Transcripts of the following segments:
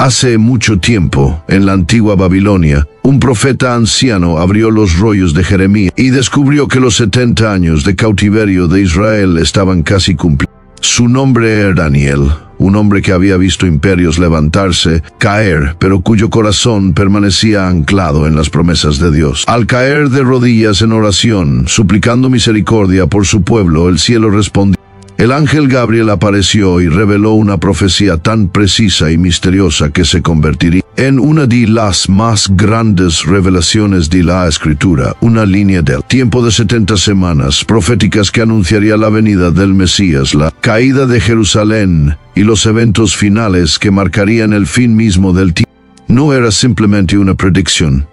Hace mucho tiempo, en la antigua Babilonia, un profeta anciano abrió los rollos de Jeremías y descubrió que los 70 años de cautiverio de Israel estaban casi cumplidos. Su nombre era Daniel, un hombre que había visto imperios levantarse, caer, pero cuyo corazón permanecía anclado en las promesas de Dios. Al caer de rodillas en oración, suplicando misericordia por su pueblo, el cielo respondió. El ángel Gabriel apareció y reveló una profecía tan precisa y misteriosa que se convertiría en una de las más grandes revelaciones de la Escritura, una línea del tiempo de 70 semanas proféticas que anunciaría la venida del Mesías, la caída de Jerusalén y los eventos finales que marcarían el fin mismo del tiempo. No era simplemente una predicción.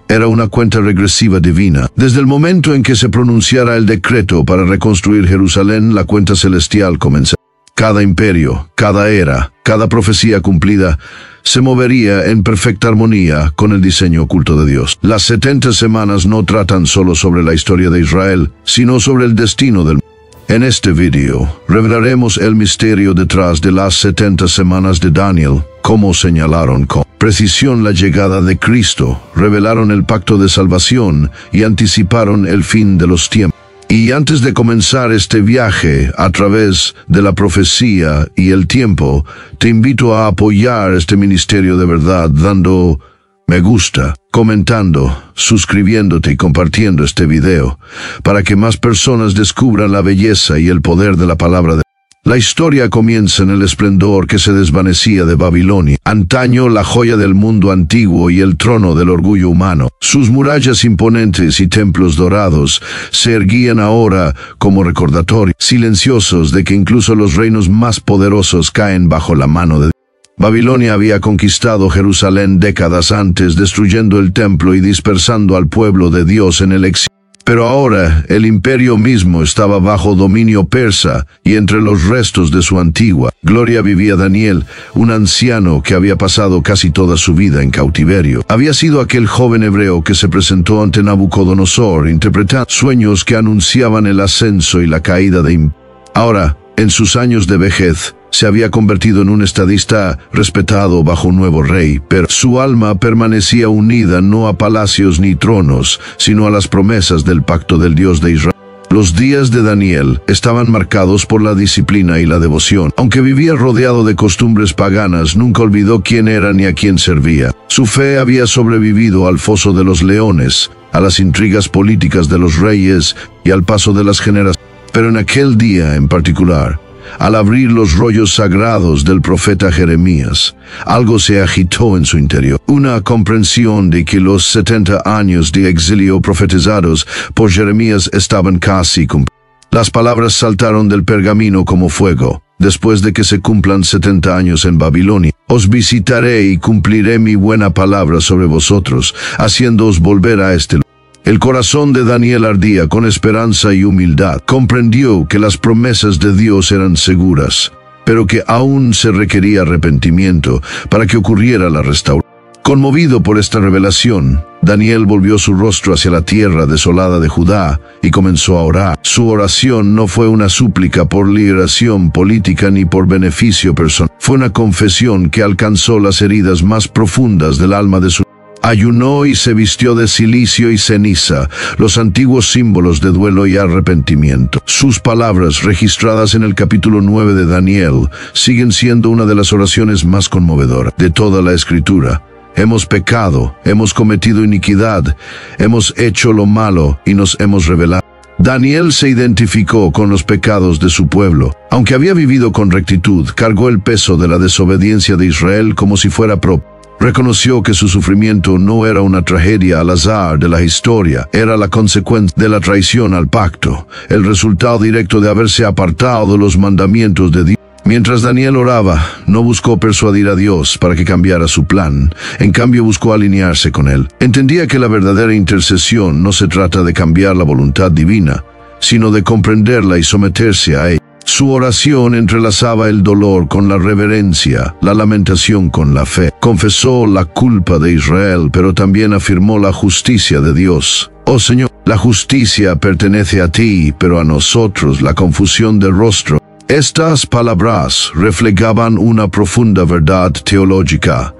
Era una cuenta regresiva divina. Desde el momento en que se pronunciara el decreto para reconstruir Jerusalén, la cuenta celestial comenzó. Cada imperio, cada era, cada profecía cumplida, se movería en perfecta armonía con el diseño oculto de Dios. Las 70 semanas no tratan solo sobre la historia de Israel, sino sobre el destino del mundo. En este video, revelaremos el misterio detrás de las 70 semanas de Daniel, cómo señalaron con precisión la llegada de Cristo, revelaron el pacto de salvación y anticiparon el fin de los tiempos. Y antes de comenzar este viaje a través de la profecía y el tiempo, te invito a apoyar este ministerio de verdad dando me gusta, comentando, suscribiéndote y compartiendo este video, para que más personas descubran la belleza y el poder de la palabra de Dios. La historia comienza en el esplendor que se desvanecía de Babilonia, antaño la joya del mundo antiguo y el trono del orgullo humano. Sus murallas imponentes y templos dorados se erguían ahora como recordatorios silenciosos de que incluso los reinos más poderosos caen bajo la mano de Dios. Babilonia había conquistado Jerusalén décadas antes, destruyendo el templo y dispersando al pueblo de Dios en el exilio. Pero ahora el imperio mismo estaba bajo dominio persa y entre los restos de su antigua gloria vivía Daniel, un anciano que había pasado casi toda su vida en cautiverio. Había sido aquel joven hebreo que se presentó ante Nabucodonosor interpretando sueños que anunciaban el ascenso y la caída de imperio. Ahora, en sus años de vejez, se había convertido en un estadista respetado bajo un nuevo rey, pero su alma permanecía unida no a palacios ni tronos, sino a las promesas del pacto del Dios de Israel. Los días de Daniel estaban marcados por la disciplina y la devoción. Aunque vivía rodeado de costumbres paganas, nunca olvidó quién era ni a quién servía. Su fe había sobrevivido al foso de los leones, a las intrigas políticas de los reyes y al paso de las generaciones. Pero en aquel día en particular, al abrir los rollos sagrados del profeta Jeremías, algo se agitó en su interior. Una comprensión de que los 70 años de exilio profetizados por Jeremías estaban casi cumplidos. Las palabras saltaron del pergamino como fuego. Después de que se cumplan 70 años en Babilonia, os visitaré y cumpliré mi buena palabra sobre vosotros, haciéndoos volver a este lugar. El corazón de Daniel ardía con esperanza y humildad. Comprendió que las promesas de Dios eran seguras, pero que aún se requería arrepentimiento para que ocurriera la restauración. Conmovido por esta revelación, Daniel volvió su rostro hacia la tierra desolada de Judá y comenzó a orar. Su oración no fue una súplica por liberación política ni por beneficio personal. Fue una confesión que alcanzó las heridas más profundas del alma de su ayunó y se vistió de cilicio y ceniza, los antiguos símbolos de duelo y arrepentimiento. Sus palabras, registradas en el capítulo 9 de Daniel, siguen siendo una de las oraciones más conmovedoras de toda la Escritura. Hemos pecado, hemos cometido iniquidad, hemos hecho lo malo y nos hemos rebelado. Daniel se identificó con los pecados de su pueblo. Aunque había vivido con rectitud, cargó el peso de la desobediencia de Israel como si fuera propio. Reconoció que su sufrimiento no era una tragedia al azar de la historia, era la consecuencia de la traición al pacto, el resultado directo de haberse apartado de los mandamientos de Dios. Mientras Daniel oraba, no buscó persuadir a Dios para que cambiara su plan, en cambio buscó alinearse con él. Entendía que la verdadera intercesión no se trata de cambiar la voluntad divina, sino de comprenderla y someterse a ella. Su oración entrelazaba el dolor con la reverencia, la lamentación con la fe. Confesó la culpa de Israel, pero también afirmó la justicia de Dios. Oh Señor, la justicia pertenece a ti, pero a nosotros la confusión de rostro Estas palabras reflejaban una profunda verdad teológica.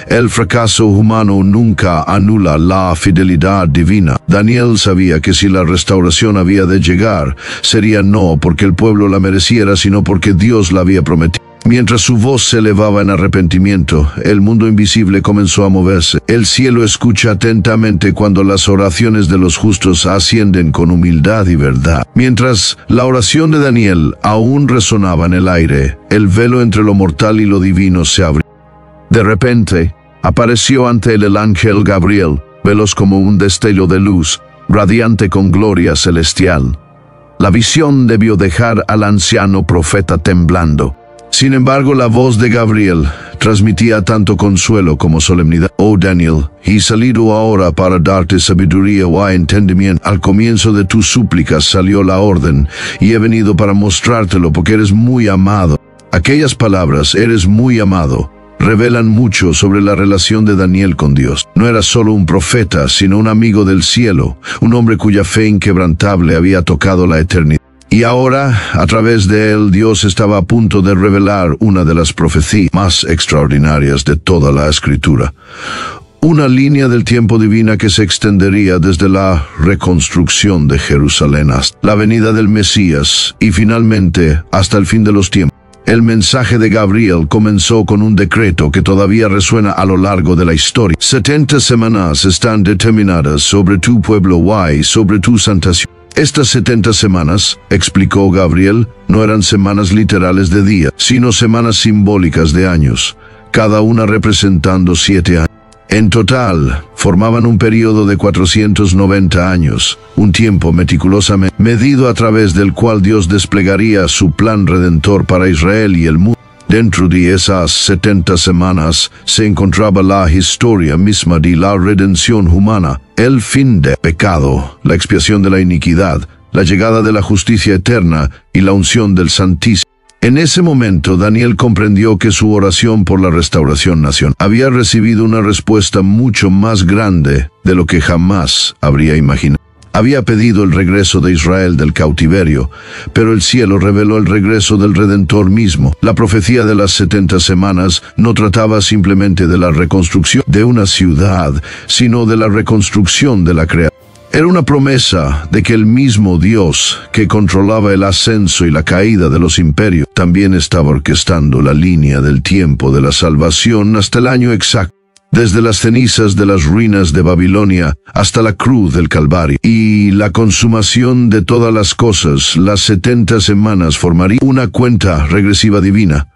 El fracaso humano nunca anula la fidelidad divina. Daniel sabía que si la restauración había de llegar, sería no porque el pueblo la mereciera, sino porque Dios la había prometido. Mientras su voz se elevaba en arrepentimiento, el mundo invisible comenzó a moverse. El cielo escucha atentamente cuando las oraciones de los justos ascienden con humildad y verdad. Mientras la oración de Daniel aún resonaba en el aire, el velo entre lo mortal y lo divino se abrió. De repente, apareció ante él el ángel Gabriel, veloz como un destello de luz, radiante con gloria celestial. La visión debió dejar al anciano profeta temblando. Sin embargo, la voz de Gabriel transmitía tanto consuelo como solemnidad. Oh Daniel, he salido ahora para darte sabiduría o entendimiento. Al comienzo de tus súplicas salió la orden, y he venido para mostrártelo porque eres muy amado. Aquellas palabras, eres muy amado, revelan mucho sobre la relación de Daniel con Dios. No era solo un profeta, sino un amigo del cielo, un hombre cuya fe inquebrantable había tocado la eternidad. Y ahora, a través de él, Dios estaba a punto de revelar una de las profecías más extraordinarias de toda la Escritura. Una línea del tiempo divina que se extendería desde la reconstrucción de Jerusalén hasta la venida del Mesías y finalmente hasta el fin de los tiempos. El mensaje de Gabriel comenzó con un decreto que todavía resuena a lo largo de la historia. 70 semanas están determinadas sobre tu pueblo y sobre tu santa ciudad. Estas 70 semanas, explicó Gabriel, no eran semanas literales de día, sino semanas simbólicas de años, cada una representando 7 años. En total, formaban un período de 490 años, un tiempo meticulosamente medido a través del cual Dios desplegaría su plan redentor para Israel y el mundo. Dentro de esas 70 semanas se encontraba la historia misma de la redención humana, el fin del pecado, la expiación de la iniquidad, la llegada de la justicia eterna y la unción del Santísimo. En ese momento Daniel comprendió que su oración por la restauración nacional había recibido una respuesta mucho más grande de lo que jamás habría imaginado. Había pedido el regreso de Israel del cautiverio, pero el cielo reveló el regreso del Redentor mismo. La profecía de las 70 semanas no trataba simplemente de la reconstrucción de una ciudad, sino de la reconstrucción de la creación. Era una promesa de que el mismo Dios, que controlaba el ascenso y la caída de los imperios, también estaba orquestando la línea del tiempo de la salvación hasta el año exacto. Desde las cenizas de las ruinas de Babilonia hasta la cruz del Calvario y la consumación de todas las cosas, las 70 semanas formarían una cuenta regresiva divina,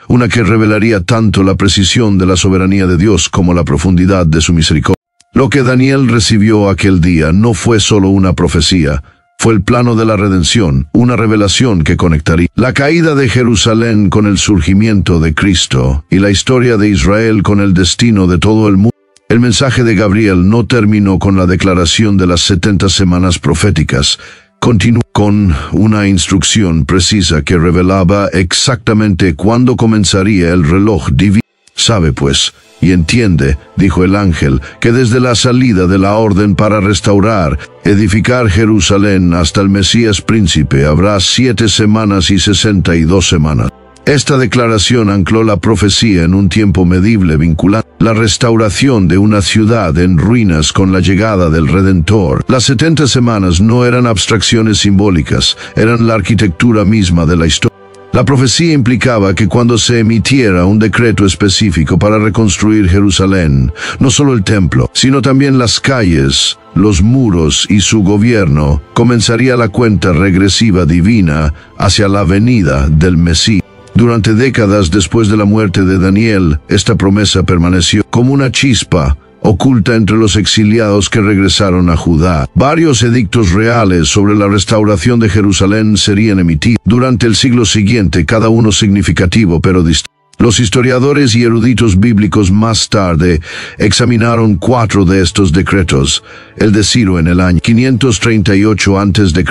una que revelaría tanto la precisión de la soberanía de Dios como la profundidad de su misericordia. Lo que Daniel recibió aquel día no fue solo una profecía, fue el plano de la redención, una revelación que conectaría la caída de Jerusalén con el surgimiento de Cristo y la historia de Israel con el destino de todo el mundo. El mensaje de Gabriel no terminó con la declaración de las 70 semanas proféticas, continuó con una instrucción precisa que revelaba exactamente cuándo comenzaría el reloj divino. Sabe pues, y entiende, dijo el ángel, que desde la salida de la orden para restaurar, edificar Jerusalén hasta el Mesías príncipe habrá 7 semanas y 62 semanas. Esta declaración ancló la profecía en un tiempo medible vinculante la restauración de una ciudad en ruinas con la llegada del Redentor. Las 70 semanas no eran abstracciones simbólicas, eran la arquitectura misma de la historia. La profecía implicaba que cuando se emitiera un decreto específico para reconstruir Jerusalén, no solo el templo, sino también las calles, los muros y su gobierno, comenzaría la cuenta regresiva divina hacia la venida del Mesías. Durante décadas después de la muerte de Daniel, esta promesa permaneció como una chispa oculta entre los exiliados que regresaron a Judá. Varios edictos reales sobre la restauración de Jerusalén serían emitidos durante el siglo siguiente, cada uno significativo pero distinto. Los historiadores y eruditos bíblicos más tarde examinaron 4 de estos decretos. El de Ciro en el año 538 a.C.,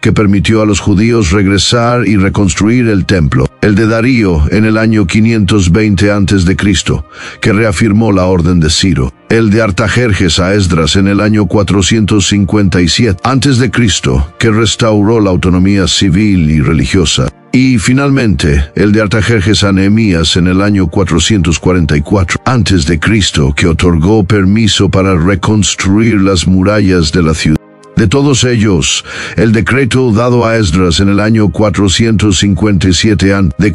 que permitió a los judíos regresar y reconstruir el templo. El de Darío en el año 520 a.C., que reafirmó la orden de Ciro. El de Artajerjes a Esdras en el año 457 a.C., que restauró la autonomía civil y religiosa. Y finalmente, el de Artajerjes a Nehemías en el año 444 a.C., que otorgó permiso para reconstruir las murallas de la ciudad. De todos ellos, el decreto dado a Esdras en el año 457 a.C.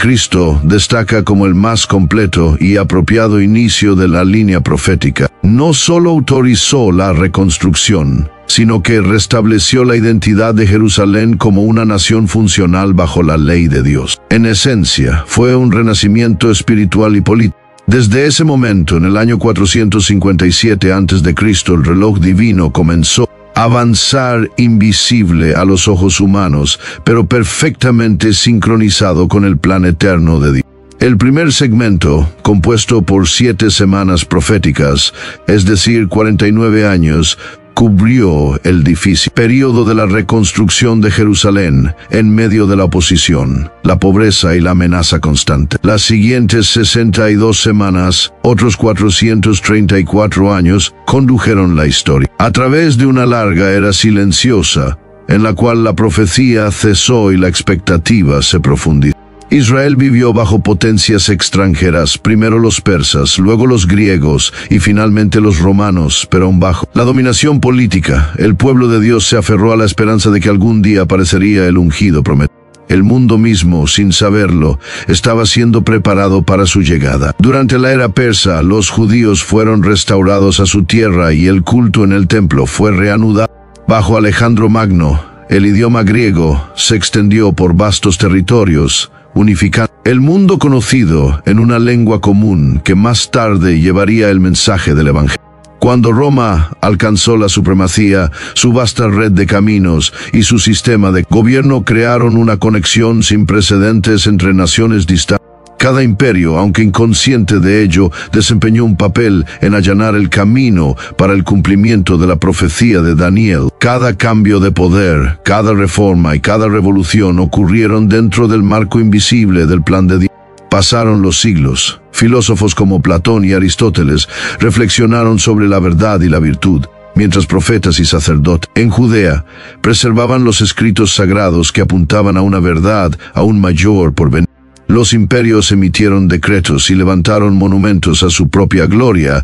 destaca como el más completo y apropiado inicio de la línea profética. No solo autorizó la reconstrucción, sino que restableció la identidad de Jerusalén como una nación funcional bajo la ley de Dios. En esencia, fue un renacimiento espiritual y político. Desde ese momento, en el año 457 a.C., el reloj divino comenzó a avanzar invisible a los ojos humanos, pero perfectamente sincronizado con el plan eterno de Dios. El primer segmento, compuesto por 7 semanas proféticas, es decir, 49 años, cubrió el difícil período de la reconstrucción de Jerusalén en medio de la oposición, la pobreza y la amenaza constante. Las siguientes 62 semanas, otros 434 años, condujeron la historia a través de una larga era silenciosa, en la cual la profecía cesó y la expectativa se profundizó. Israel vivió bajo potencias extranjeras, primero los persas, luego los griegos y finalmente los romanos, pero aún bajo la dominación política. El pueblo de Dios se aferró a la esperanza de que algún día aparecería el ungido prometido. El mundo mismo, sin saberlo, estaba siendo preparado para su llegada. Durante la era persa, los judíos fueron restaurados a su tierra y el culto en el templo fue reanudado. Bajo Alejandro Magno, el idioma griego se extendió por vastos territorios, unificando el mundo conocido en una lengua común que más tarde llevaría el mensaje del Evangelio. Cuando Roma alcanzó la supremacía, su vasta red de caminos y su sistema de gobierno crearon una conexión sin precedentes entre naciones distantes. Cada imperio, aunque inconsciente de ello, desempeñó un papel en allanar el camino para el cumplimiento de la profecía de Daniel. Cada cambio de poder, cada reforma y cada revolución ocurrieron dentro del marco invisible del plan de Dios. Pasaron los siglos. Filósofos como Platón y Aristóteles reflexionaron sobre la verdad y la virtud, mientras profetas y sacerdotes en Judea preservaban los escritos sagrados que apuntaban a una verdad aún mayor por venir. Los imperios emitieron decretos y levantaron monumentos a su propia gloria,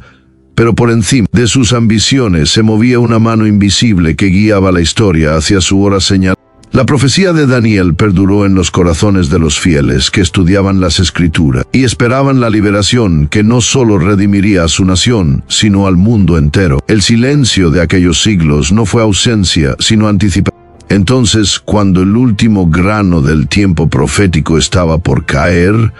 pero por encima de sus ambiciones se movía una mano invisible que guiaba la historia hacia su hora señalada. La profecía de Daniel perduró en los corazones de los fieles que estudiaban las Escrituras y esperaban la liberación que no solo redimiría a su nación, sino al mundo entero. El silencio de aquellos siglos no fue ausencia, sino anticipación. Entonces, cuando el último grano del tiempo profético estaba por caer,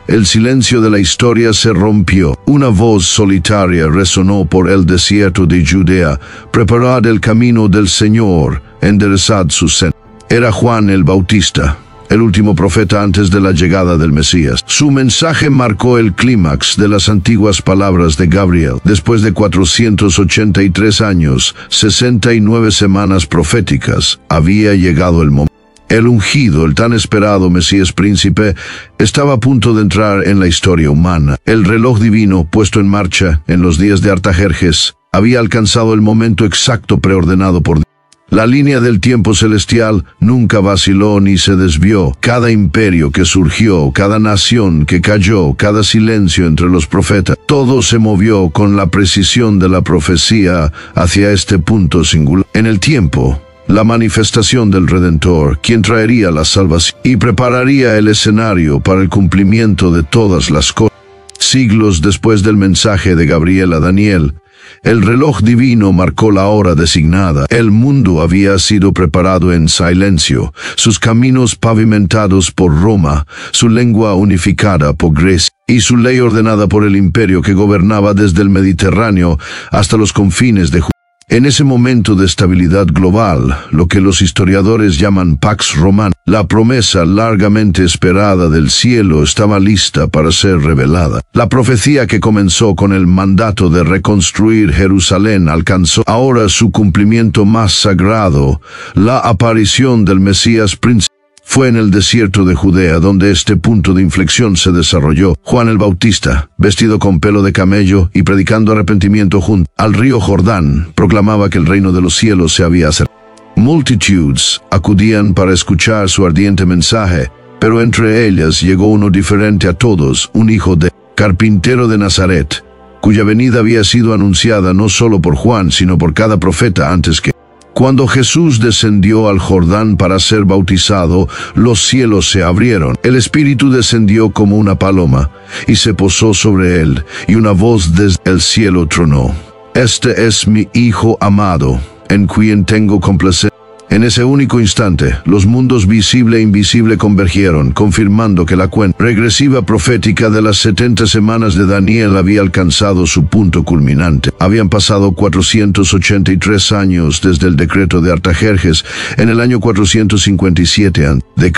el silencio de la historia se rompió. Una voz solitaria resonó por el desierto de Judea: «Preparad el camino del Señor, enderezad sus sendas». Era Juan el Bautista, el último profeta antes de la llegada del Mesías. Su mensaje marcó el clímax de las antiguas palabras de Gabriel. Después de 483 años, 69 semanas proféticas, había llegado el momento. El ungido, el tan esperado Mesías príncipe, estaba a punto de entrar en la historia humana. El reloj divino, puesto en marcha en los días de Artajerjes, había alcanzado el momento exacto preordenado por Dios. La línea del tiempo celestial nunca vaciló ni se desvió. Cada imperio que surgió, cada nación que cayó, cada silencio entre los profetas, todo se movió con la precisión de la profecía hacia este punto singular. En el tiempo, la manifestación del Redentor, quien traería la salvación y prepararía el escenario para el cumplimiento de todas las cosas. Siglos después del mensaje de Gabriel a Daniel, el reloj divino marcó la hora designada. El mundo había sido preparado en silencio, sus caminos pavimentados por Roma, su lengua unificada por Grecia, y su ley ordenada por el imperio que gobernaba desde el Mediterráneo hasta los confines de Judea. En ese momento de estabilidad global, lo que los historiadores llaman Pax Romana, la promesa largamente esperada del cielo estaba lista para ser revelada. La profecía que comenzó con el mandato de reconstruir Jerusalén alcanzó ahora su cumplimiento más sagrado. La aparición del Mesías príncipe fue en el desierto de Judea donde este punto de inflexión se desarrolló. Juan el Bautista, vestido con pelo de camello y predicando arrepentimiento junto al río Jordán, proclamaba que el reino de los cielos se había acercado. Multitudes acudían para escuchar su ardiente mensaje, pero entre ellas llegó uno diferente a todos, un hijo de carpintero de Nazaret, cuya venida había sido anunciada no solo por Juan, sino por cada profeta antes que. Cuando Jesús descendió al Jordán para ser bautizado, los cielos se abrieron. El Espíritu descendió como una paloma, y se posó sobre él, y una voz desde el cielo tronó: Este es mi Hijo amado, en quien tengo complacencia. En ese único instante, los mundos visible e invisible convergieron, confirmando que la cuenta regresiva profética de las 70 semanas de Daniel había alcanzado su punto culminante. Habían pasado 483 años desde el decreto de Artajerjes en el año 457 a.C.,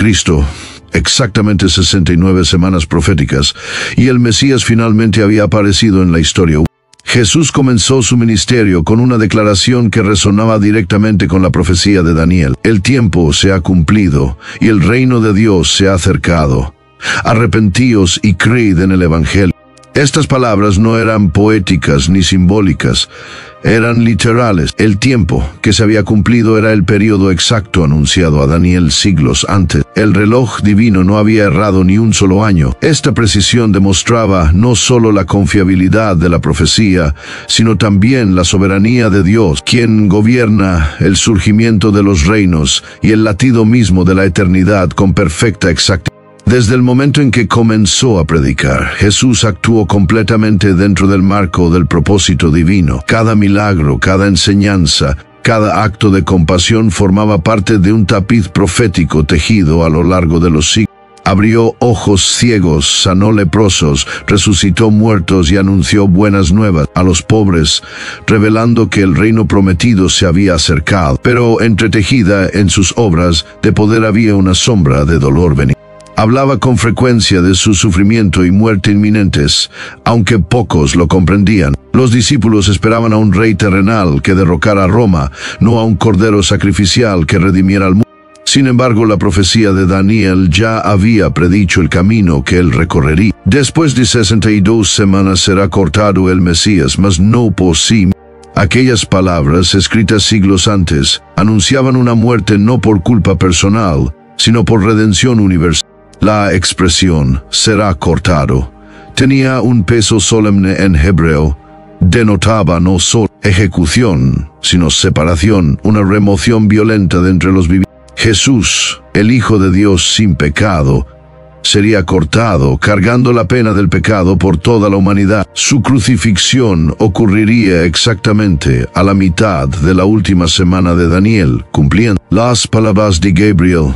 exactamente 69 semanas proféticas, y el Mesías finalmente había aparecido en la historia. Jesús comenzó su ministerio con una declaración que resonaba directamente con la profecía de Daniel. El tiempo se ha cumplido y el reino de Dios se ha acercado. Arrepentíos y creed en el Evangelio. Estas palabras no eran poéticas ni simbólicas, eran literales. El tiempo que se había cumplido era el periodo exacto anunciado a Daniel siglos antes. El reloj divino no había errado ni un solo año. Esta precisión demostraba no solo la confiabilidad de la profecía, sino también la soberanía de Dios, quien gobierna el surgimiento de los reinos y el latido mismo de la eternidad con perfecta exactitud. Desde el momento en que comenzó a predicar, Jesús actuó completamente dentro del marco del propósito divino. Cada milagro, cada enseñanza, cada acto de compasión formaba parte de un tapiz profético tejido a lo largo de los siglos. Abrió ojos ciegos, sanó leprosos, resucitó muertos y anunció buenas nuevas a los pobres, revelando que el reino prometido se había acercado. Pero entretejida en sus obras de poder había una sombra de dolor venidero. Hablaba con frecuencia de su sufrimiento y muerte inminentes, aunque pocos lo comprendían. Los discípulos esperaban a un rey terrenal que derrocara a Roma, no a un cordero sacrificial que redimiera al mundo. Sin embargo, la profecía de Daniel ya había predicho el camino que él recorrería. Después de 62 semanas será cortado el Mesías, mas no por sí mismo. Aquellas palabras, escritas siglos antes, anunciaban una muerte no por culpa personal, sino por redención universal. La expresión «será cortado» tenía un peso solemne en hebreo. Denotaba no solo ejecución, sino separación, una remoción violenta de entre los vivientes. Jesús, el Hijo de Dios sin pecado, sería cortado, cargando la pena del pecado por toda la humanidad. Su crucifixión ocurriría exactamente a la mitad de la última semana de Daniel, cumpliendo las palabras de Gabriel.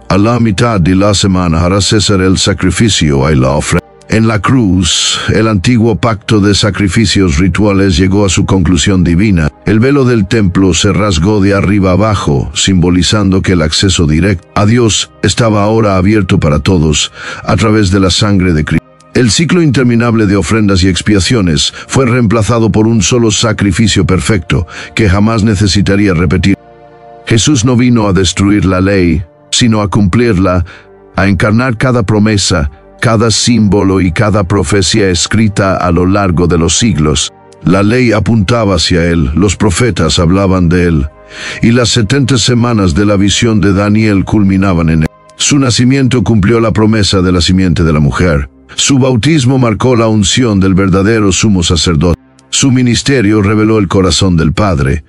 A la mitad de la semana hará cesar el sacrificio y la ofrenda. En la cruz, el antiguo pacto de sacrificios rituales llegó a su conclusión divina. El velo del templo se rasgó de arriba abajo, simbolizando que el acceso directo a Dios estaba ahora abierto para todos, a través de la sangre de Cristo. El ciclo interminable de ofrendas y expiaciones fue reemplazado por un solo sacrificio perfecto, que jamás necesitaría repetir. Jesús no vino a destruir la ley, sino a cumplirla, a encarnar cada promesa, cada símbolo y cada profecía escrita a lo largo de los siglos. La ley apuntaba hacia él, los profetas hablaban de él, y las 70 semanas de la visión de Daniel culminaban en él. Su nacimiento cumplió la promesa de la simiente de la mujer. Su bautismo marcó la unción del verdadero sumo sacerdote. Su ministerio reveló el corazón del Padre,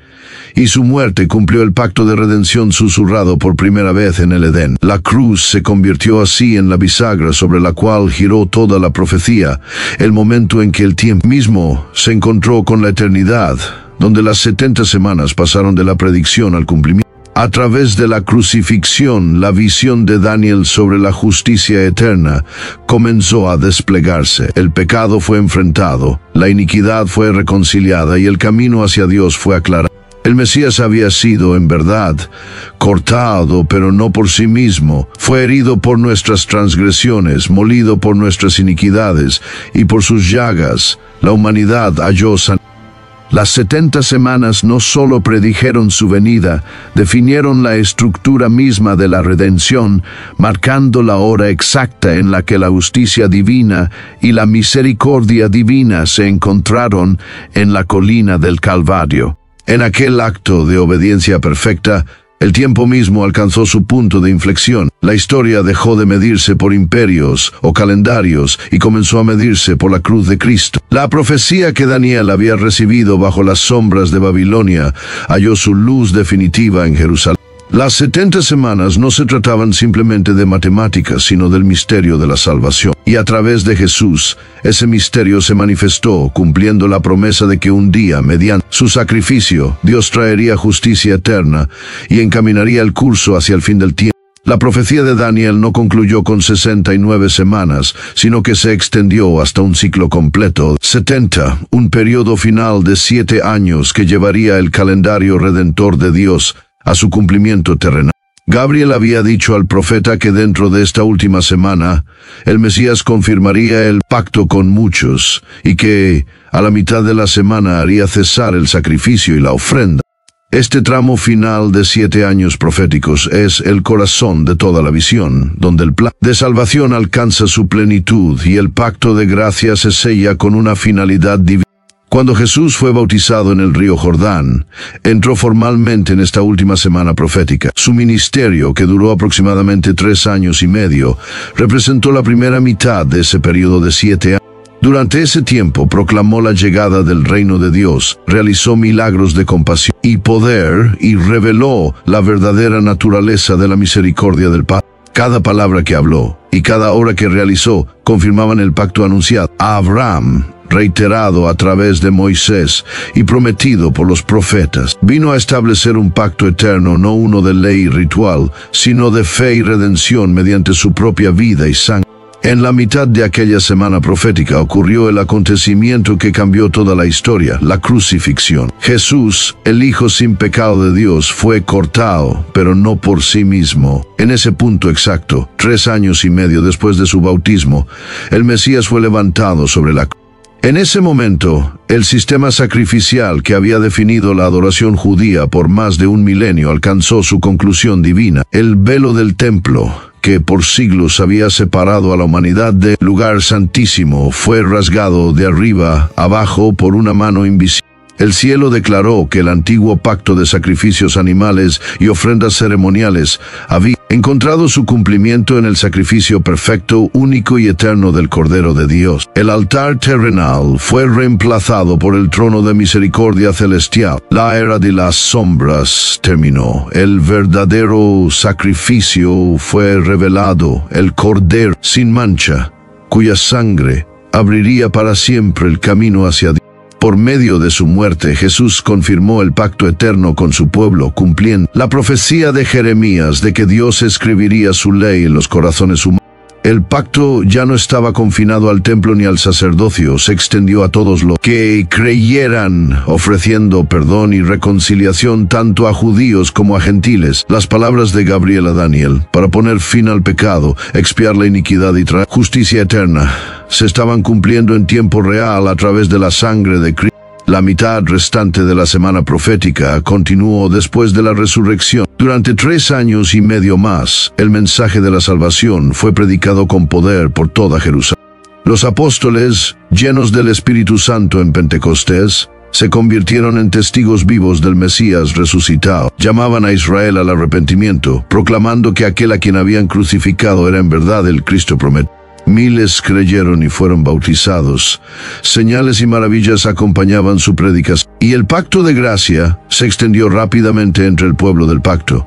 y su muerte cumplió el pacto de redención susurrado por primera vez en el Edén. La cruz se convirtió así en la bisagra sobre la cual giró toda la profecía, el momento en que el tiempo mismo se encontró con la eternidad, donde las 70 semanas pasaron de la predicción al cumplimiento. A través de la crucifixión, la visión de Daniel sobre la justicia eterna comenzó a desplegarse. El pecado fue enfrentado, la iniquidad fue reconciliada y el camino hacia Dios fue aclarado. El Mesías había sido, en verdad, cortado, pero no por sí mismo. Fue herido por nuestras transgresiones, molido por nuestras iniquidades, y por sus llagas la humanidad halló sanidad. Las 70 semanas no solo predijeron su venida, definieron la estructura misma de la redención, marcando la hora exacta en la que la justicia divina y la misericordia divina se encontraron en la colina del Calvario. En aquel acto de obediencia perfecta, El tiempo mismo alcanzó su punto de inflexión. La historia dejó de medirse por imperios o calendarios y comenzó a medirse por la cruz de Cristo. La profecía que Daniel había recibido bajo las sombras de Babilonia halló su luz definitiva en Jerusalén. Las 70 semanas no se trataban simplemente de matemáticas, sino del misterio de la salvación. Y a través de Jesús, ese misterio se manifestó, cumpliendo la promesa de que un día, mediante su sacrificio, Dios traería justicia eterna y encaminaría el curso hacia el fin del tiempo. La profecía de Daniel no concluyó con 69 semanas, sino que se extendió hasta un ciclo completo, 70, un periodo final de 7 años que llevaría el calendario redentor de Dios a su cumplimiento terrenal. Gabriel había dicho al profeta que dentro de esta última semana, el Mesías confirmaría el pacto con muchos, y que, a la mitad de la semana, haría cesar el sacrificio y la ofrenda. Este tramo final de 7 años proféticos es el corazón de toda la visión, donde el plan de salvación alcanza su plenitud y el pacto de gracia se sella con una finalidad divina. Cuando Jesús fue bautizado en el río Jordán, entró formalmente en esta última semana profética. Su ministerio, que duró aproximadamente 3 años y medio, representó la primera mitad de ese periodo de 7 años. Durante ese tiempo proclamó la llegada del reino de Dios, realizó milagros de compasión y poder y reveló la verdadera naturaleza de la misericordia del Padre. Cada palabra que habló y cada obra que realizó confirmaban el pacto anunciado a Abraham, reiterado a través de Moisés y prometido por los profetas. Vino a establecer un pacto eterno, no uno de ley y ritual, sino de fe y redención mediante su propia vida y sangre. En la mitad de aquella semana profética ocurrió el acontecimiento que cambió toda la historia, la crucifixión. Jesús, el Hijo sin pecado de Dios, fue cortado, pero no por sí mismo. En ese punto exacto, 3 años y medio después de su bautismo, el Mesías fue levantado sobre la cruz. En ese momento, el sistema sacrificial que había definido la adoración judía por más de 1 milenio alcanzó su conclusión divina. El velo del templo, que por siglos había separado a la humanidad del lugar santísimo, fue rasgado de arriba abajo por una mano invisible. El cielo declaró que el antiguo pacto de sacrificios animales y ofrendas ceremoniales había encontrado su cumplimiento en el sacrificio perfecto, único y eterno del Cordero de Dios. El altar terrenal fue reemplazado por el trono de misericordia celestial. La era de las sombras terminó. El verdadero sacrificio fue revelado, el Cordero sin mancha, cuya sangre abriría para siempre el camino hacia Dios. Por medio de su muerte, Jesús confirmó el pacto eterno con su pueblo, cumpliendo la profecía de Jeremías de que Dios escribiría su ley en los corazones humanos. El pacto ya no estaba confinado al templo ni al sacerdocio, se extendió a todos los que creyeran, ofreciendo perdón y reconciliación tanto a judíos como a gentiles. Las palabras de Gabriel a Daniel, para poner fin al pecado, expiar la iniquidad y traer justicia eterna, se estaban cumpliendo en tiempo real a través de la sangre de Cristo. La mitad restante de la semana profética continuó después de la resurrección. Durante 3 años y medio más, el mensaje de la salvación fue predicado con poder por toda Jerusalén. Los apóstoles, llenos del Espíritu Santo en Pentecostés, se convirtieron en testigos vivos del Mesías resucitado. Llamaban a Israel al arrepentimiento, proclamando que aquel a quien habían crucificado era en verdad el Cristo prometido. Miles creyeron y fueron bautizados. Señales y maravillas acompañaban su predicación. Y el pacto de gracia se extendió rápidamente entre el pueblo del pacto.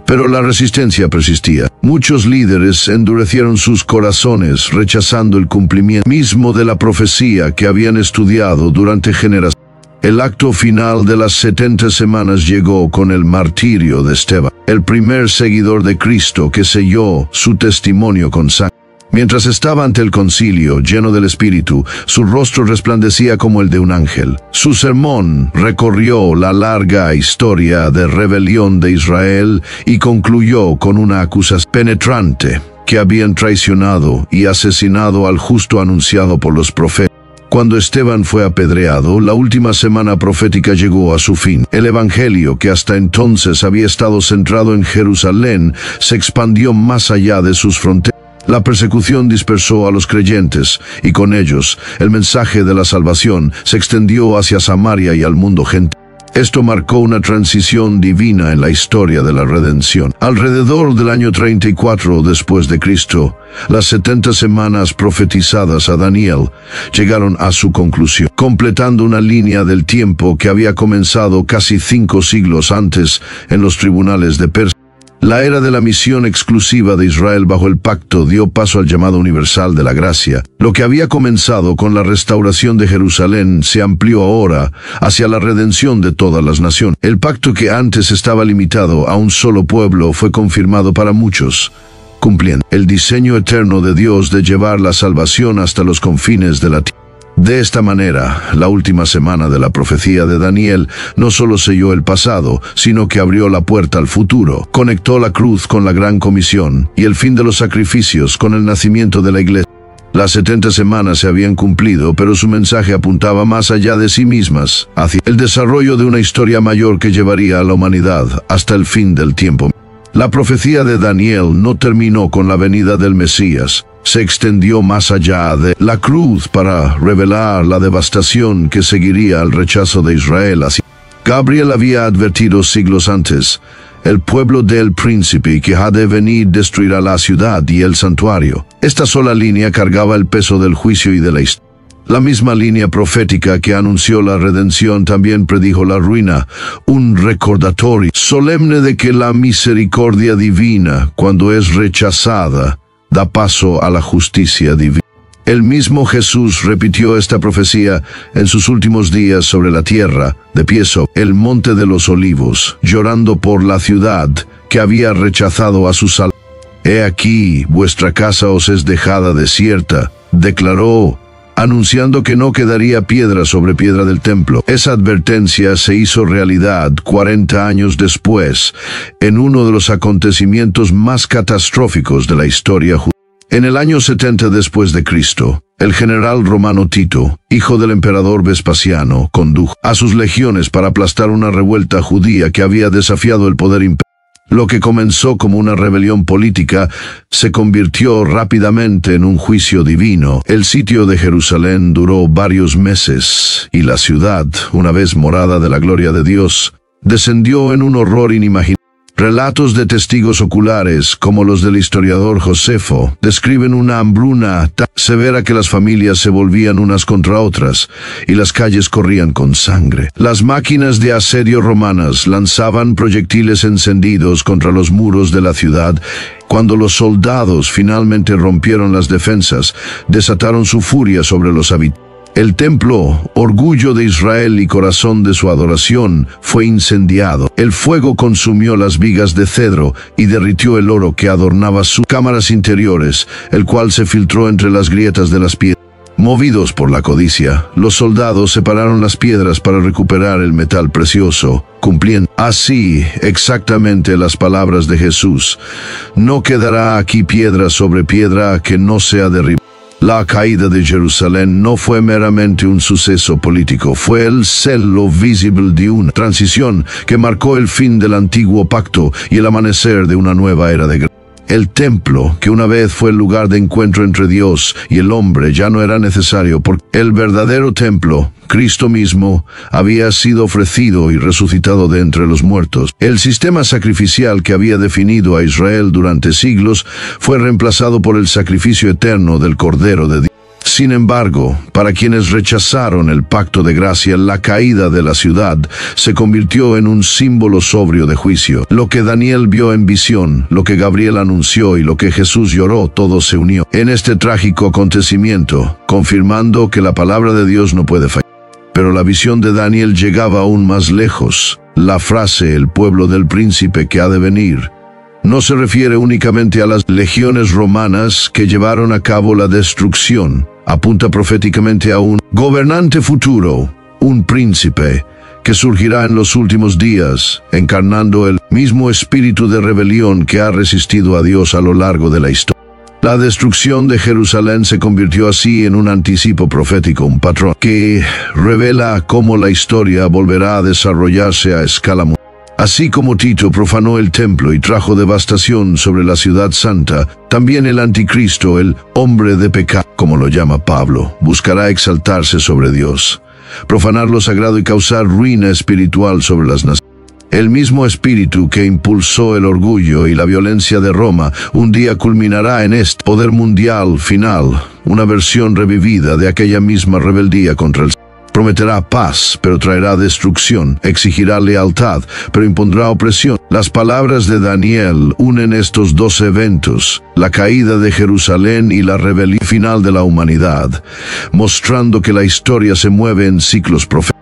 Pero la resistencia persistía. Muchos líderes endurecieron sus corazones, rechazando el cumplimiento mismo de la profecía que habían estudiado durante generaciones. El acto final de las 70 semanas llegó con el martirio de Esteban, el primer seguidor de Cristo que selló su testimonio con sangre. Mientras estaba ante el concilio, lleno del Espíritu, su rostro resplandecía como el de un ángel. Su sermón recorrió la larga historia de rebelión de Israel y concluyó con una acusación penetrante que habían traicionado y asesinado al justo anunciado por los profetas. Cuando Esteban fue apedreado, la última semana profética llegó a su fin. El evangelio, que hasta entonces había estado centrado en Jerusalén, se expandió más allá de sus fronteras. La persecución dispersó a los creyentes, y con ellos, el mensaje de la salvación se extendió hacia Samaria y al mundo gentil. Esto marcó una transición divina en la historia de la redención. Alrededor del año 34 después de Cristo, las 70 semanas profetizadas a Daniel llegaron a su conclusión, completando una línea del tiempo que había comenzado casi 5 siglos antes en los tribunales de Persia. La era de la misión exclusiva de Israel bajo el pacto dio paso al llamado universal de la gracia. Lo que había comenzado con la restauración de Jerusalén se amplió ahora hacia la redención de todas las naciones. El pacto que antes estaba limitado a un solo pueblo fue confirmado para muchos, cumpliendo el diseño eterno de Dios de llevar la salvación hasta los confines de la tierra. De esta manera, la última semana de la profecía de Daniel no solo selló el pasado, sino que abrió la puerta al futuro, conectó la cruz con la gran comisión y el fin de los sacrificios con el nacimiento de la iglesia. Las 70 semanas se habían cumplido, pero su mensaje apuntaba más allá de sí mismas, hacia el desarrollo de una historia mayor que llevaría a la humanidad hasta el fin del tiempo. La profecía de Daniel no terminó con la venida del Mesías. Se extendió más allá de la cruz para revelar la devastación que seguiría al rechazo de Israel. Gabriel había advertido siglos antes: el pueblo del príncipe que ha de venir destruirá la ciudad y el santuario. Esta sola línea cargaba el peso del juicio y de la historia. La misma línea profética que anunció la redención también predijo la ruina, un recordatorio solemne de que la misericordia divina, cuando es rechazada, da paso a la justicia divina. El mismo Jesús repitió esta profecía en sus últimos días sobre la tierra, de pie sobre el monte de los olivos, llorando por la ciudad que había rechazado a su Salvador. He aquí, vuestra casa os es dejada desierta, declaró, anunciando que no quedaría piedra sobre piedra del templo. Esa advertencia se hizo realidad 40 años después, en uno de los acontecimientos más catastróficos de la historia judía. En el año 70 después de Cristo, el general romano Tito, hijo del emperador Vespasiano, condujo a sus legiones para aplastar una revuelta judía que había desafiado el poder imperial. Lo que comenzó como una rebelión política se convirtió rápidamente en un juicio divino. El sitio de Jerusalén duró varios meses y la ciudad, una vez morada de la gloria de Dios, descendió en un horror inimaginable. Relatos de testigos oculares, como los del historiador Josefo, describen una hambruna tan severa que las familias se volvían unas contra otras y las calles corrían con sangre. Las máquinas de asedio romanas lanzaban proyectiles encendidos contra los muros de la ciudad. Cuando los soldados finalmente rompieron las defensas, desataron su furia sobre los habitantes. El templo, orgullo de Israel y corazón de su adoración, fue incendiado. El fuego consumió las vigas de cedro y derritió el oro que adornaba sus cámaras interiores, el cual se filtró entre las grietas de las piedras. Movidos por la codicia, los soldados separaron las piedras para recuperar el metal precioso, cumpliendo así exactamente las palabras de Jesús: no quedará aquí piedra sobre piedra que no sea derribada. La caída de Jerusalén no fue meramente un suceso político, fue el celo visible de una transición que marcó el fin del antiguo pacto y el amanecer de una nueva era de gracia. El templo, que una vez fue el lugar de encuentro entre Dios y el hombre, ya no era necesario porque el verdadero templo, Cristo mismo, había sido ofrecido y resucitado de entre los muertos. El sistema sacrificial que había definido a Israel durante siglos fue reemplazado por el sacrificio eterno del Cordero de Dios. Sin embargo, para quienes rechazaron el pacto de gracia, la caída de la ciudad se convirtió en un símbolo sobrio de juicio. Lo que Daniel vio en visión, lo que Gabriel anunció y lo que Jesús lloró, todo se unió en este trágico acontecimiento, confirmando que la palabra de Dios no puede fallar. Pero la visión de Daniel llegaba aún más lejos. La frase «el pueblo del príncipe que ha de venir» no se refiere únicamente a las legiones romanas que llevaron a cabo la destrucción. Apunta proféticamente a un gobernante futuro, un príncipe, que surgirá en los últimos días, encarnando el mismo espíritu de rebelión que ha resistido a Dios a lo largo de la historia. La destrucción de Jerusalén se convirtió así en un anticipo profético, un patrón que revela cómo la historia volverá a desarrollarse a escala mundial. Así como Tito profanó el templo y trajo devastación sobre la ciudad santa, también el anticristo, el hombre de pecado, como lo llama Pablo, buscará exaltarse sobre Dios. profanar lo sagrado y causar ruina espiritual sobre las naciones. El mismo espíritu que impulsó el orgullo y la violencia de Roma un día culminará en este poder mundial final, una versión revivida de aquella misma rebeldía contra el Señor. Prometerá paz, pero traerá destrucción, exigirá lealtad, pero impondrá opresión. Las palabras de Daniel unen estos dos eventos, la caída de Jerusalén y la rebelión final de la humanidad, mostrando que la historia se mueve en ciclos proféticos.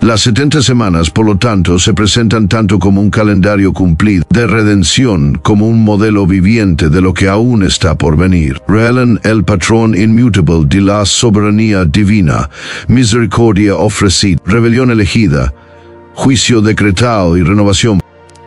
Las 70 semanas, por lo tanto, se presentan tanto como un calendario cumplido de redención como un modelo viviente de lo que aún está por venir. Revelan el patrón inmutable de la soberanía divina, misericordia ofrecida, rebelión elegida, juicio decretado y renovación.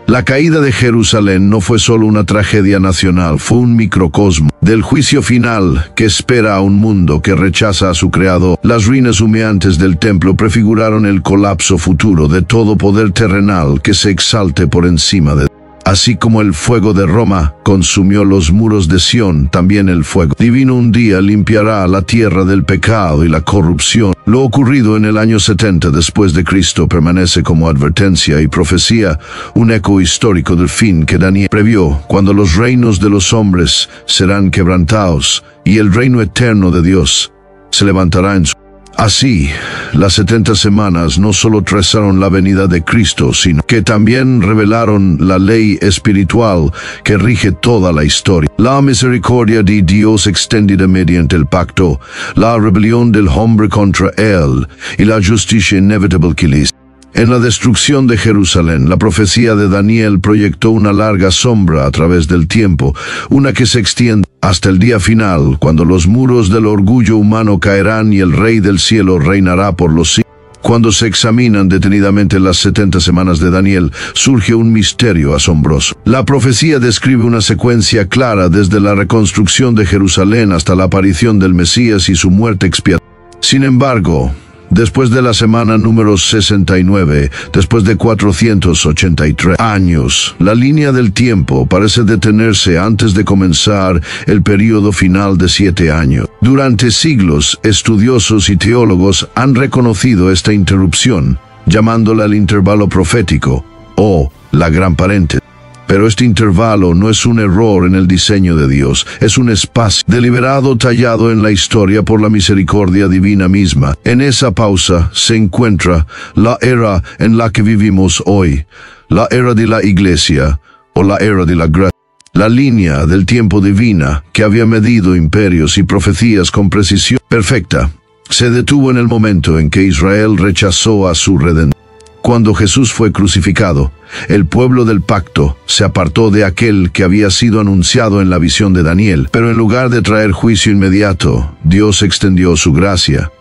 La caída de Jerusalén no fue solo una tragedia nacional, fue un microcosmo del juicio final que espera a un mundo que rechaza a su creador. Las ruinas humeantes del templo prefiguraron el colapso futuro de todo poder terrenal que se exalte por encima de Dios. Así como el fuego de Roma consumió los muros de Sión, también el fuego divino un día limpiará la tierra del pecado y la corrupción. Lo ocurrido en el año 70 después de Cristo permanece como advertencia y profecía, un eco histórico del fin que Daniel previó, cuando los reinos de los hombres serán quebrantados y el reino eterno de Dios se levantará en su... Así, las 70 semanas no solo trazaron la venida de Cristo, sino que también revelaron la ley espiritual que rige toda la historia. La misericordia de Dios extendida mediante el pacto, la rebelión del hombre contra él y la justicia inevitable que le hizo. En la destrucción de Jerusalén, la profecía de Daniel proyectó una larga sombra a través del tiempo, una que se extiende hasta el día final, cuando los muros del orgullo humano caerán y el Rey del cielo reinará por los siglos. Cuando se examinan detenidamente las 70 semanas de Daniel, surge un misterio asombroso. La profecía describe una secuencia clara desde la reconstrucción de Jerusalén hasta la aparición del Mesías y su muerte expiatoria. Sin embargo, después de la semana número 69, después de 483 años, la línea del tiempo parece detenerse antes de comenzar el período final de 7 años. Durante siglos, estudiosos y teólogos han reconocido esta interrupción, llamándola el intervalo profético o la gran paréntesis. Pero este intervalo no es un error en el diseño de Dios, es un espacio deliberado tallado en la historia por la misericordia divina misma. En esa pausa se encuentra la era en la que vivimos hoy, la era de la Iglesia o la era de la gracia. La línea del tiempo divina, que había medido imperios y profecías con precisión perfecta, se detuvo en el momento en que Israel rechazó a su Redentor. Cuando Jesús fue crucificado, el pueblo del pacto se apartó de aquel que había sido anunciado en la visión de Daniel, pero en lugar de traer juicio inmediato, Dios extendió su gracia.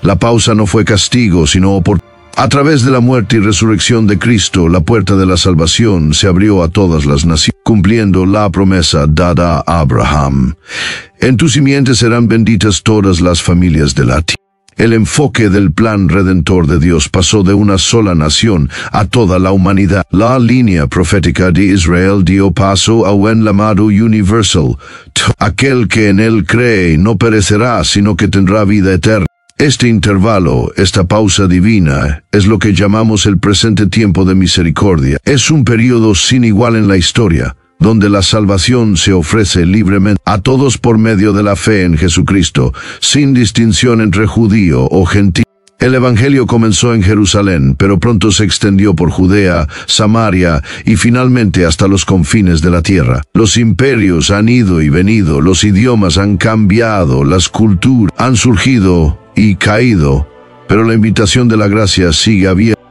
La pausa no fue castigo, sino oportunidad. A través de la muerte y resurrección de Cristo, la puerta de la salvación se abrió a todas las naciones, cumpliendo la promesa dada a Abraham. En tu simiente serán benditas todas las familias de la tierra. El enfoque del plan redentor de Dios pasó de una sola nación a toda la humanidad. La línea profética de Israel dio paso a un llamado universal. Aquel que en él cree no perecerá, sino que tendrá vida eterna. Este intervalo, esta pausa divina, es lo que llamamos el presente tiempo de misericordia. Es un periodo sin igual en la historia, donde la salvación se ofrece libremente a todos por medio de la fe en Jesucristo, sin distinción entre judío o gentil. El Evangelio comenzó en Jerusalén, pero pronto se extendió por Judea, Samaria y finalmente hasta los confines de la tierra. Los imperios han ido y venido, los idiomas han cambiado, las culturas han surgido y caído, pero la invitación de la gracia sigue abierta.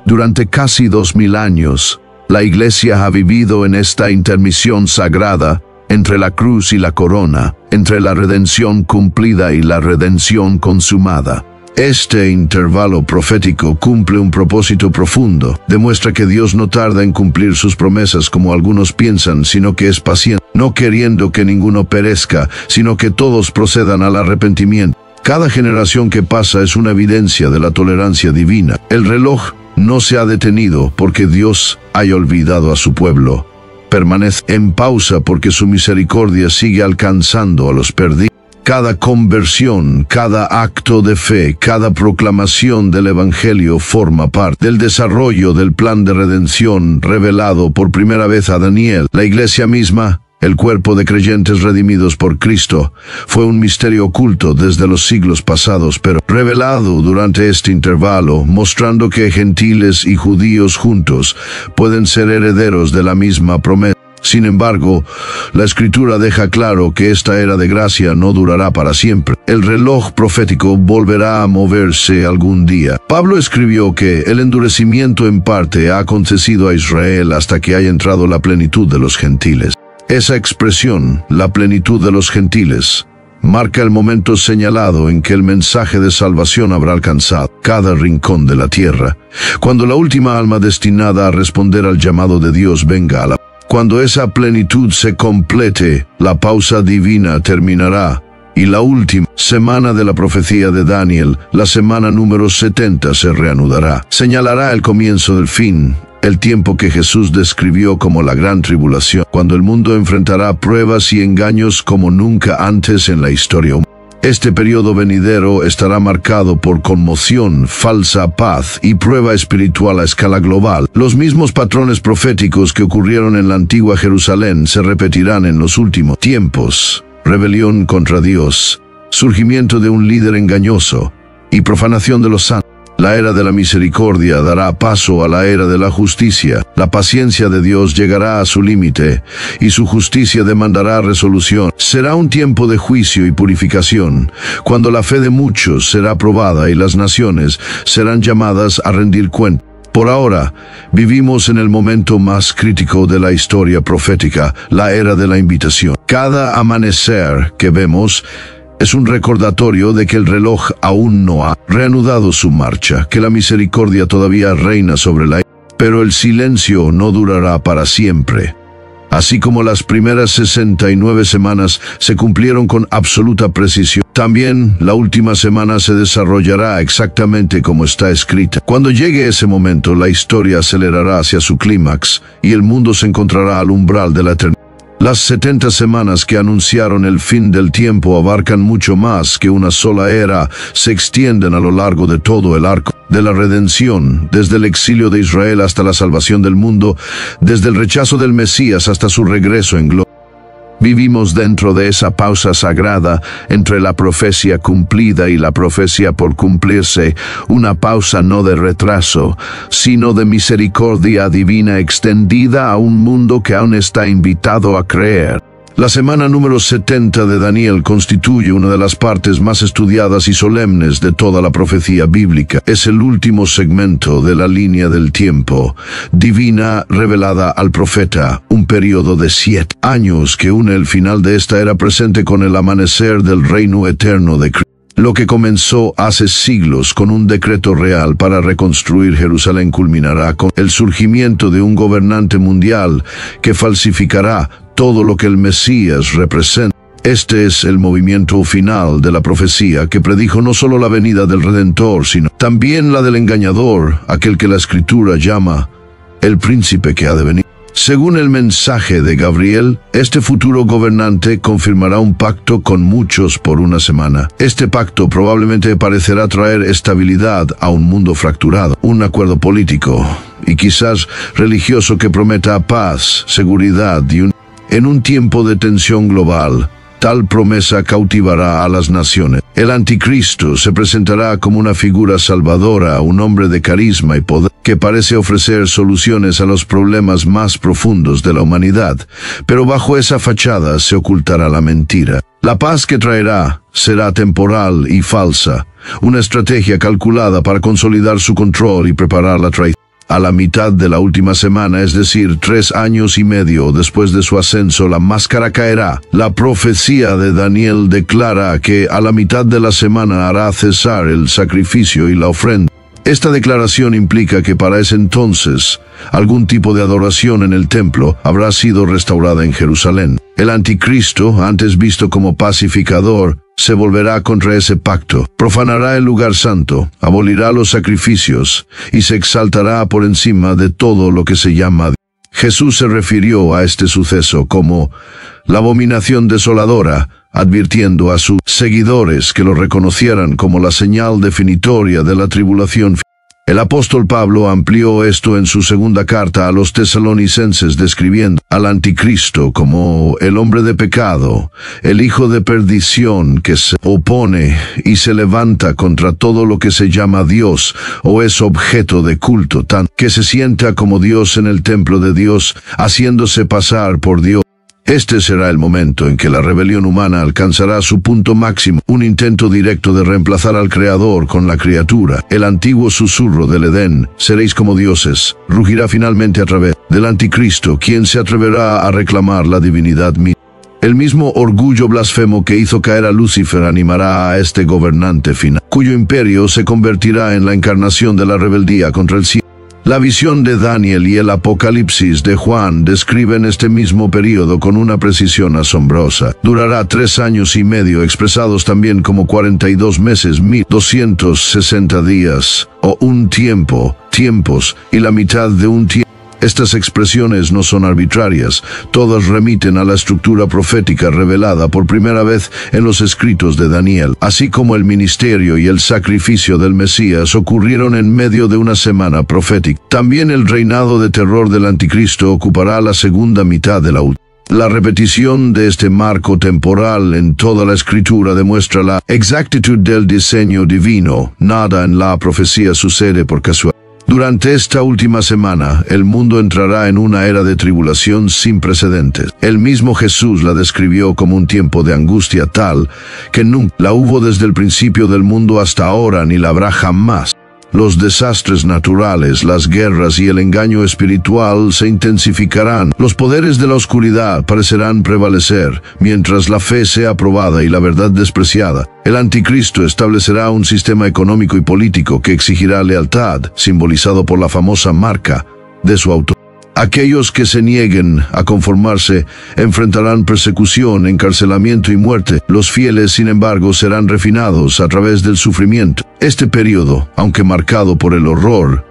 Durante casi 2000 años, la Iglesia ha vivido en esta intermisión sagrada entre la cruz y la corona, entre la redención cumplida y la redención consumada. Este intervalo profético cumple un propósito profundo. Demuestra que Dios no tarda en cumplir sus promesas como algunos piensan, sino que es paciente, no queriendo que ninguno perezca, sino que todos procedan al arrepentimiento. Cada generación que pasa es una evidencia de la tolerancia divina. El reloj no se ha detenido porque Dios haya olvidado a su pueblo. Permanece en pausa porque su misericordia sigue alcanzando a los perdidos. Cada conversión, cada acto de fe, cada proclamación del Evangelio forma parte del desarrollo del plan de redención revelado por primera vez a Daniel. La iglesia misma, el cuerpo de creyentes redimidos por Cristo, fue un misterio oculto desde los siglos pasados, pero revelado durante este intervalo, mostrando que gentiles y judíos juntos pueden ser herederos de la misma promesa. Sin embargo, la Escritura deja claro que esta era de gracia no durará para siempre. El reloj profético volverá a moverse algún día. Pablo escribió que el endurecimiento en parte ha acontecido a Israel hasta que haya entrado la plenitud de los gentiles. Esa expresión, la plenitud de los gentiles, marca el momento señalado en que el mensaje de salvación habrá alcanzado cada rincón de la tierra, cuando la última alma destinada a responder al llamado de Dios venga a la... Cuando esa plenitud se complete, la pausa divina terminará, y la última semana de la profecía de Daniel, la semana número 70, se reanudará. Señalará el comienzo del fin, el tiempo que Jesús describió como la gran tribulación, cuando el mundo enfrentará pruebas y engaños como nunca antes en la historia humana. Este periodo venidero estará marcado por conmoción, falsa paz y prueba espiritual a escala global. Los mismos patrones proféticos que ocurrieron en la antigua Jerusalén se repetirán en los últimos tiempos. Rebelión contra Dios, surgimiento de un líder engañoso y profanación de los santos. La era de la misericordia dará paso a la era de la justicia. La paciencia de Dios llegará a su límite, y su justicia demandará resolución. Será un tiempo de juicio y purificación, cuando la fe de muchos será probada y las naciones serán llamadas a rendir cuenta. Por ahora, vivimos en el momento más crítico de la historia profética, la era de la invitación. Cada amanecer que vemos es un recordatorio de que el reloj aún no ha reanudado su marcha, que la misericordia todavía reina sobre la... Pero el silencio no durará para siempre. Así como las primeras 69 semanas se cumplieron con absoluta precisión, también la última semana se desarrollará exactamente como está escrita. Cuando llegue ese momento, la historia acelerará hacia su clímax y el mundo se encontrará al umbral de la eternidad. Las 70 semanas que anunciaron el fin del tiempo abarcan mucho más que una sola era, se extienden a lo largo de todo el arco de la redención, desde el exilio de Israel hasta la salvación del mundo, desde el rechazo del Mesías hasta su regreso en gloria. Vivimos dentro de esa pausa sagrada entre la profecía cumplida y la profecía por cumplirse, una pausa no de retraso, sino de misericordia divina extendida a un mundo que aún está invitado a creer. La semana número 70 de Daniel constituye una de las partes más estudiadas y solemnes de toda la profecía bíblica. Es el último segmento de la línea del tiempo divina revelada al profeta, un periodo de 7 años que une el final de esta era presente con el amanecer del reino eterno de Cristo. Lo que comenzó hace siglos con un decreto real para reconstruir Jerusalén culminará con el surgimiento de un gobernante mundial que falsificará todo lo que el Mesías representa. Este es el movimiento final de la profecía que predijo no solo la venida del Redentor, sino también la del engañador, aquel que la Escritura llama el príncipe que ha de venir. Según el mensaje de Gabriel, este futuro gobernante confirmará un pacto con muchos por una semana. Este pacto probablemente parecerá traer estabilidad a un mundo fracturado, un acuerdo político y quizás religioso que prometa paz, seguridad y en un tiempo de tensión global. Tal promesa cautivará a las naciones. El anticristo se presentará como una figura salvadora, un hombre de carisma y poder, que parece ofrecer soluciones a los problemas más profundos de la humanidad, pero bajo esa fachada se ocultará la mentira. La paz que traerá será temporal y falsa, una estrategia calculada para consolidar su control y preparar la traición. A la mitad de la última semana, es decir, 3 años y medio después de su ascenso, la máscara caerá. La profecía de Daniel declara que a la mitad de la semana hará cesar el sacrificio y la ofrenda. Esta declaración implica que para ese entonces, algún tipo de adoración en el templo habrá sido restaurada en Jerusalén. El anticristo, antes visto como pacificador, se volverá contra ese pacto, profanará el lugar santo, abolirá los sacrificios y se exaltará por encima de todo lo que se llama Dios. Jesús se refirió a este suceso como la abominación desoladora, advirtiendo a sus seguidores que lo reconocieran como la señal definitoria de la tribulación. El apóstol Pablo amplió esto en su segunda carta a los tesalonicenses, describiendo al anticristo como el hombre de pecado, el hijo de perdición que se opone y se levanta contra todo lo que se llama Dios o es objeto de culto, tan que se sienta como Dios en el templo de Dios, haciéndose pasar por Dios. Este será el momento en que la rebelión humana alcanzará su punto máximo, un intento directo de reemplazar al Creador con la criatura. El antiguo susurro del Edén, seréis como dioses, rugirá finalmente a través del anticristo, quien se atreverá a reclamar la divinidad misma. El mismo orgullo blasfemo que hizo caer a Lucifer animará a este gobernante final, cuyo imperio se convertirá en la encarnación de la rebeldía contra el cielo. La visión de Daniel y el Apocalipsis de Juan describen este mismo periodo con una precisión asombrosa. Durará 3 años y medio, expresados también como 42 meses, 1260 días, o un tiempo, tiempos, y la mitad de un tiempo. Estas expresiones no son arbitrarias, todas remiten a la estructura profética revelada por primera vez en los escritos de Daniel. Así como el ministerio y el sacrificio del Mesías ocurrieron en medio de una semana profética, también el reinado de terror del anticristo ocupará la segunda mitad de la última. La repetición de este marco temporal en toda la escritura demuestra la exactitud del diseño divino. Nada en la profecía sucede por casualidad. Durante esta última semana, el mundo entrará en una era de tribulación sin precedentes. El mismo Jesús la describió como un tiempo de angustia tal que nunca la hubo desde el principio del mundo hasta ahora ni la habrá jamás. Los desastres naturales, las guerras y el engaño espiritual se intensificarán. Los poderes de la oscuridad parecerán prevalecer, mientras la fe sea probada y la verdad despreciada. El anticristo establecerá un sistema económico y político que exigirá lealtad, simbolizado por la famosa marca de su autor. Aquellos que se nieguen a conformarse enfrentarán persecución, encarcelamiento y muerte. Los fieles, sin embargo, serán refinados a través del sufrimiento. Este periodo, aunque marcado por el horror,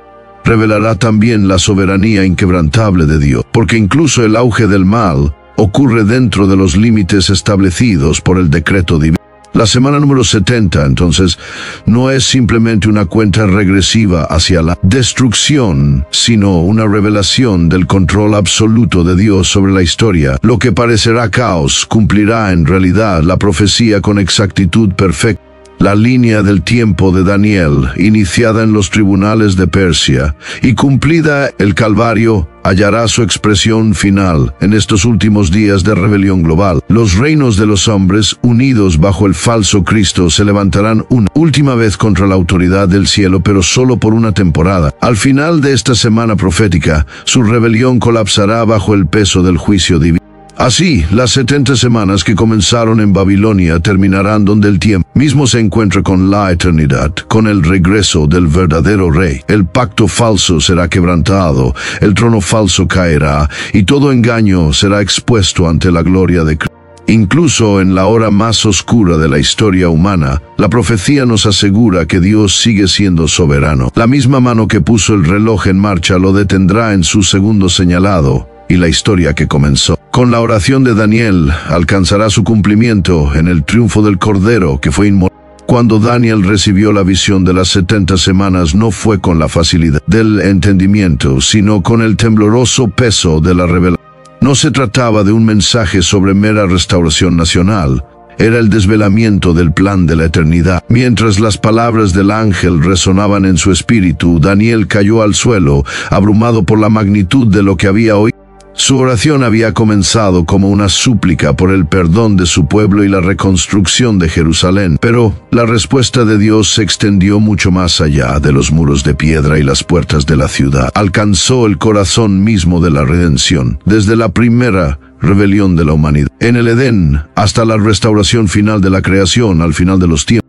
revelará también la soberanía inquebrantable de Dios, porque incluso el auge del mal ocurre dentro de los límites establecidos por el decreto divino. La semana número 70, entonces, no es simplemente una cuenta regresiva hacia la destrucción, sino una revelación del control absoluto de Dios sobre la historia. Lo que parecerá caos cumplirá en realidad la profecía con exactitud perfecta. La línea del tiempo de Daniel, iniciada en los tribunales de Persia y cumplida el Calvario, hallará su expresión final en estos últimos días de rebelión global. Los reinos de los hombres, unidos bajo el falso Cristo, se levantarán una última vez contra la autoridad del cielo, pero solo por una temporada. Al final de esta semana profética, su rebelión colapsará bajo el peso del juicio divino. Así, las 70 semanas que comenzaron en Babilonia terminarán donde el tiempo mismo se encuentra con la eternidad, con el regreso del verdadero rey. El pacto falso será quebrantado, el trono falso caerá, y todo engaño será expuesto ante la gloria de Cristo. Incluso en la hora más oscura de la historia humana, la profecía nos asegura que Dios sigue siendo soberano. La misma mano que puso el reloj en marcha lo detendrá en su segundo señalado, y la historia que comenzó con la oración de Daniel alcanzará su cumplimiento en el triunfo del Cordero que fue inmolado. Cuando Daniel recibió la visión de las 70 semanas, no fue con la facilidad del entendimiento, sino con el tembloroso peso de la revelación. No se trataba de un mensaje sobre mera restauración nacional. Era el desvelamiento del plan de la eternidad. Mientras las palabras del ángel resonaban en su espíritu, Daniel cayó al suelo, abrumado por la magnitud de lo que había oído. Su oración había comenzado como una súplica por el perdón de su pueblo y la reconstrucción de Jerusalén, pero la respuesta de Dios se extendió mucho más allá de los muros de piedra y las puertas de la ciudad. Alcanzó el corazón mismo de la redención, desde la primera rebelión de la humanidad en el Edén hasta la restauración final de la creación al final de los tiempos.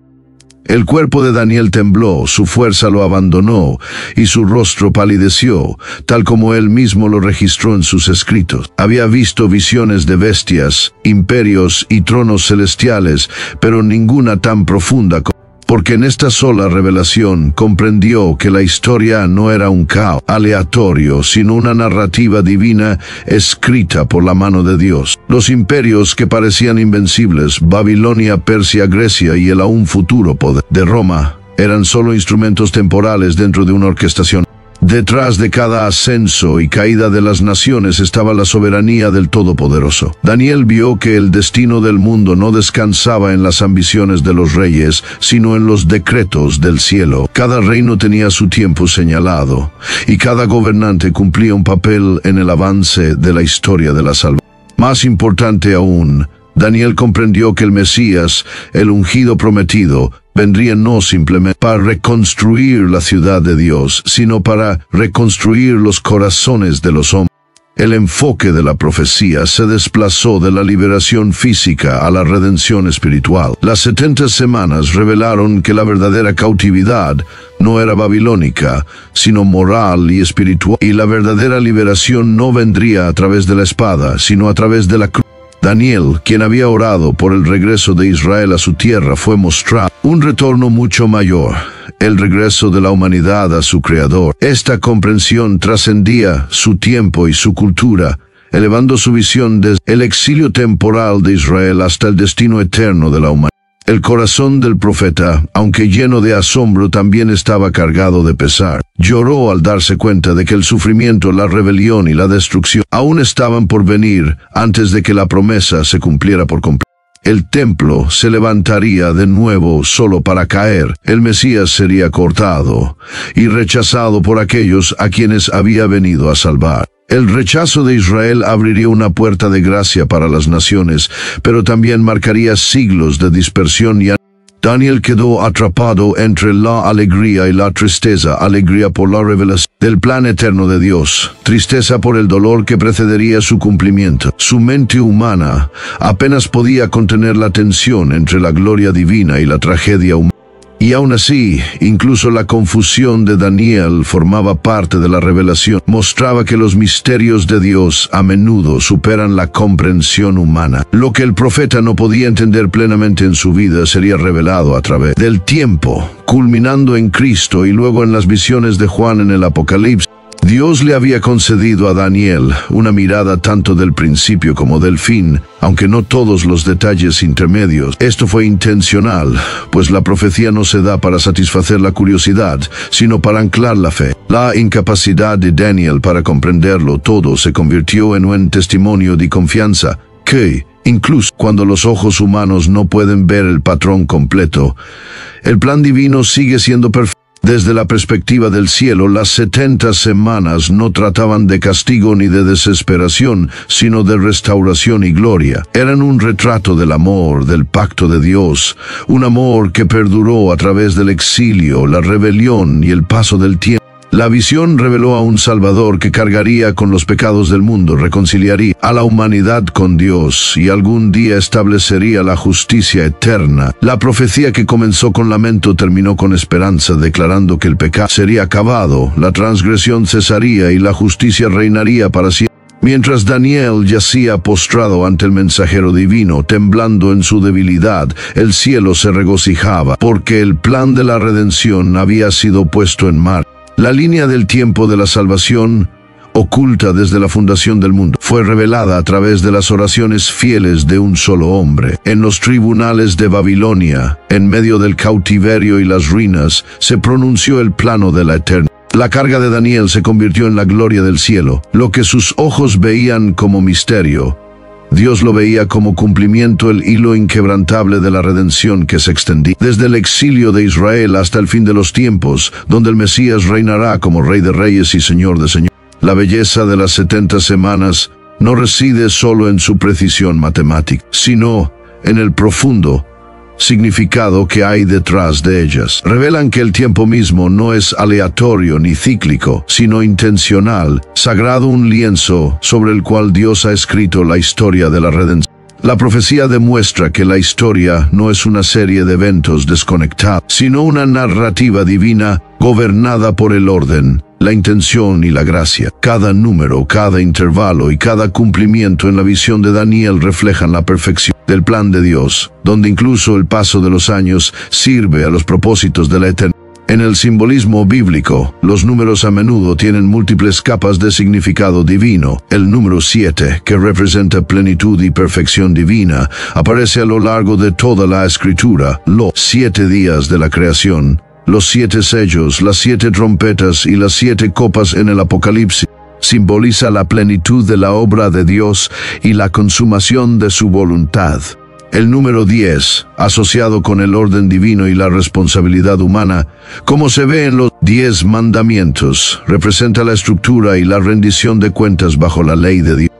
El cuerpo de Daniel tembló, su fuerza lo abandonó y su rostro palideció, tal como él mismo lo registró en sus escritos. Había visto visiones de bestias, imperios y tronos celestiales, pero ninguna tan profunda como porque en esta sola revelación comprendió que la historia no era un caos aleatorio, sino una narrativa divina escrita por la mano de Dios. Los imperios que parecían invencibles, Babilonia, Persia, Grecia y el aún futuro poder de Roma, eran solo instrumentos temporales dentro de una orquestación. Detrás de cada ascenso y caída de las naciones estaba la soberanía del Todopoderoso. Daniel vio que el destino del mundo no descansaba en las ambiciones de los reyes, sino en los decretos del cielo. Cada reino tenía su tiempo señalado, y cada gobernante cumplía un papel en el avance de la historia de la salvación. Más importante aún, Daniel comprendió que el Mesías, el ungido prometido, vendría no simplemente para reconstruir la ciudad de Dios, sino para reconstruir los corazones de los hombres. El enfoque de la profecía se desplazó de la liberación física a la redención espiritual. Las 70 semanas revelaron que la verdadera cautividad no era babilónica, sino moral y espiritual, y la verdadera liberación no vendría a través de la espada, sino a través de la cruz. Daniel, quien había orado por el regreso de Israel a su tierra, fue mostrado un retorno mucho mayor, el regreso de la humanidad a su Creador. Esta comprensión trascendía su tiempo y su cultura, elevando su visión desde el exilio temporal de Israel hasta el destino eterno de la humanidad. El corazón del profeta, aunque lleno de asombro, también estaba cargado de pesar. Lloró al darse cuenta de que el sufrimiento, la rebelión y la destrucción aún estaban por venir antes de que la promesa se cumpliera por completo. El templo se levantaría de nuevo solo para caer. El Mesías sería cortado y rechazado por aquellos a quienes había venido a salvar. El rechazo de Israel abriría una puerta de gracia para las naciones, pero también marcaría siglos de dispersión y Daniel quedó atrapado entre la alegría y la tristeza, alegría por la revelación del plan eterno de Dios, tristeza por el dolor que precedería su cumplimiento. Su mente humana apenas podía contener la tensión entre la gloria divina y la tragedia humana. Y aún así, incluso la confusión de Daniel formaba parte de la revelación. Mostraba que los misterios de Dios a menudo superan la comprensión humana. Lo que el profeta no podía entender plenamente en su vida sería revelado a través del tiempo, culminando en Cristo y luego en las visiones de Juan en el Apocalipsis. Dios le había concedido a Daniel una mirada tanto del principio como del fin, aunque no todos los detalles intermedios. Esto fue intencional, pues la profecía no se da para satisfacer la curiosidad, sino para anclar la fe. La incapacidad de Daniel para comprenderlo todo se convirtió en un testimonio de confianza que, incluso cuando los ojos humanos no pueden ver el patrón completo, el plan divino sigue siendo perfecto. Desde la perspectiva del cielo, las 70 semanas no trataban de castigo ni de desesperación, sino de restauración y gloria. Eran un retrato del amor, del pacto de Dios, un amor que perduró a través del exilio, la rebelión y el paso del tiempo. La visión reveló a un Salvador que cargaría con los pecados del mundo, reconciliaría a la humanidad con Dios y algún día establecería la justicia eterna. La profecía que comenzó con lamento terminó con esperanza, declarando que el pecado sería acabado, la transgresión cesaría y la justicia reinaría para siempre. Mientras Daniel yacía postrado ante el mensajero divino, temblando en su debilidad, el cielo se regocijaba, porque el plan de la redención había sido puesto en marcha. La línea del tiempo de la salvación, oculta desde la fundación del mundo, fue revelada a través de las oraciones fieles de un solo hombre. En los tribunales de Babilonia, en medio del cautiverio y las ruinas, se pronunció el plano de la eternidad. La carga de Daniel se convirtió en la gloria del cielo. Lo que sus ojos veían como misterio, Dios lo veía como cumplimiento, el hilo inquebrantable de la redención que se extendía desde el exilio de Israel hasta el fin de los tiempos, donde el Mesías reinará como Rey de Reyes y Señor de Señores. La belleza de las 70 semanas no reside solo en su precisión matemática, sino en el profundo significado que hay detrás de ellas. Revelan que el tiempo mismo no es aleatorio ni cíclico, sino intencional, sagrado, un lienzo sobre el cual Dios ha escrito la historia de la redención. La profecía demuestra que la historia no es una serie de eventos desconectados, sino una narrativa divina gobernada por el orden, la intención y la gracia. Cada número, cada intervalo y cada cumplimiento en la visión de Daniel reflejan la perfección del plan de Dios, donde incluso el paso de los años sirve a los propósitos de la eternidad. En el simbolismo bíblico, los números a menudo tienen múltiples capas de significado divino. El número 7, que representa plenitud y perfección divina, aparece a lo largo de toda la Escritura. Los 7 días de la creación, los 7 sellos, las 7 trompetas y las 7 copas en el Apocalipsis simboliza la plenitud de la obra de Dios y la consumación de su voluntad. El número 10, asociado con el orden divino y la responsabilidad humana, como se ve en los 10 mandamientos, representa la estructura y la rendición de cuentas bajo la ley de Dios.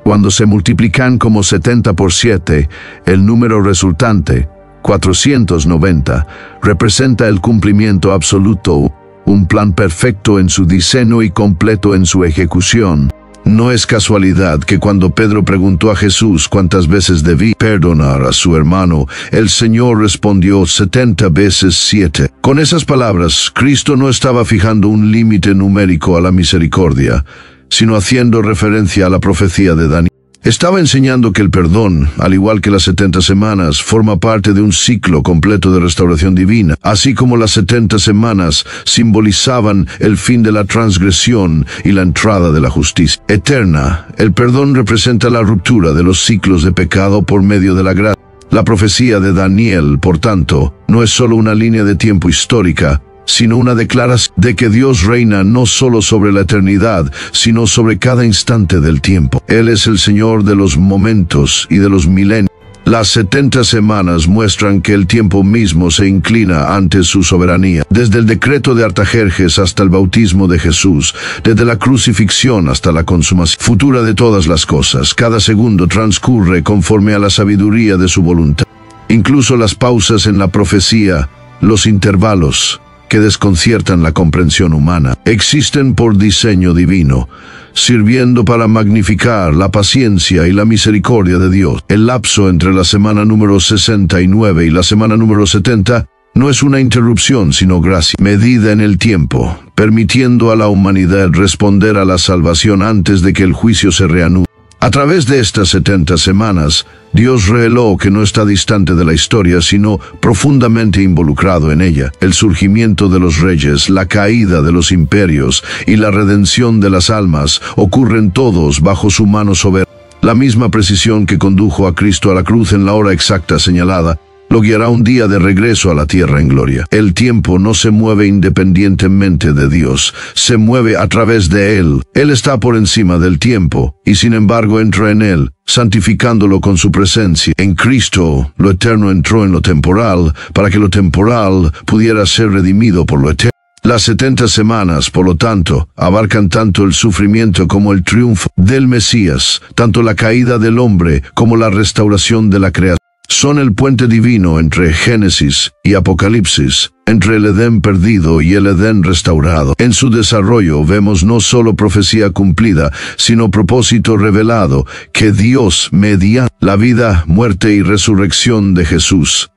Cuando se multiplican como 70 por 7, el número resultante, 490, representa el cumplimiento absoluto, un plan perfecto en su diseño y completo en su ejecución. No es casualidad que cuando Pedro preguntó a Jesús cuántas veces debía perdonar a su hermano, el Señor respondió 70 veces 7. Con esas palabras, Cristo no estaba fijando un límite numérico a la misericordia, sino haciendo referencia a la profecía de Daniel. Estaba enseñando que el perdón, al igual que las 70 semanas, forma parte de un ciclo completo de restauración divina, así como las 70 semanas simbolizaban el fin de la transgresión y la entrada de la justicia eterna. El perdón representa la ruptura de los ciclos de pecado por medio de la gracia. La profecía de Daniel, por tanto, no es solo una línea de tiempo histórica, sino una declaración de que Dios reina no solo sobre la eternidad, sino sobre cada instante del tiempo. Él es el Señor de los momentos y de los milenios. Las 70 semanas muestran que el tiempo mismo se inclina ante su soberanía. Desde el decreto de Artajerjes hasta el bautismo de Jesús, desde la crucifixión hasta la consumación futura de todas las cosas, cada segundo transcurre conforme a la sabiduría de su voluntad. Incluso las pausas en la profecía, los intervalos, que desconciertan la comprensión humana, existen por diseño divino, sirviendo para magnificar la paciencia y la misericordia de Dios. El lapso entre la semana número 69 y la semana número 70 no es una interrupción, sino gracia, medida en el tiempo, permitiendo a la humanidad responder a la salvación antes de que el juicio se reanude. A través de estas 70 semanas, Dios reveló que no está distante de la historia, sino profundamente involucrado en ella. El surgimiento de los reyes, la caída de los imperios y la redención de las almas ocurren todos bajo su mano soberana. La misma precisión que condujo a Cristo a la cruz en la hora exacta señalada, lo guiará un día de regreso a la tierra en gloria. El tiempo no se mueve independientemente de Dios, se mueve a través de Él. Él está por encima del tiempo, y sin embargo entra en Él, santificándolo con su presencia. En Cristo, lo eterno entró en lo temporal, para que lo temporal pudiera ser redimido por lo eterno. Las 70 semanas, por lo tanto, abarcan tanto el sufrimiento como el triunfo del Mesías, tanto la caída del hombre como la restauración de la creación. Son el puente divino entre Génesis y Apocalipsis, entre el Edén perdido y el Edén restaurado. En su desarrollo vemos no solo profecía cumplida, sino propósito revelado, que Dios, mediante la vida, muerte y resurrección de Jesús,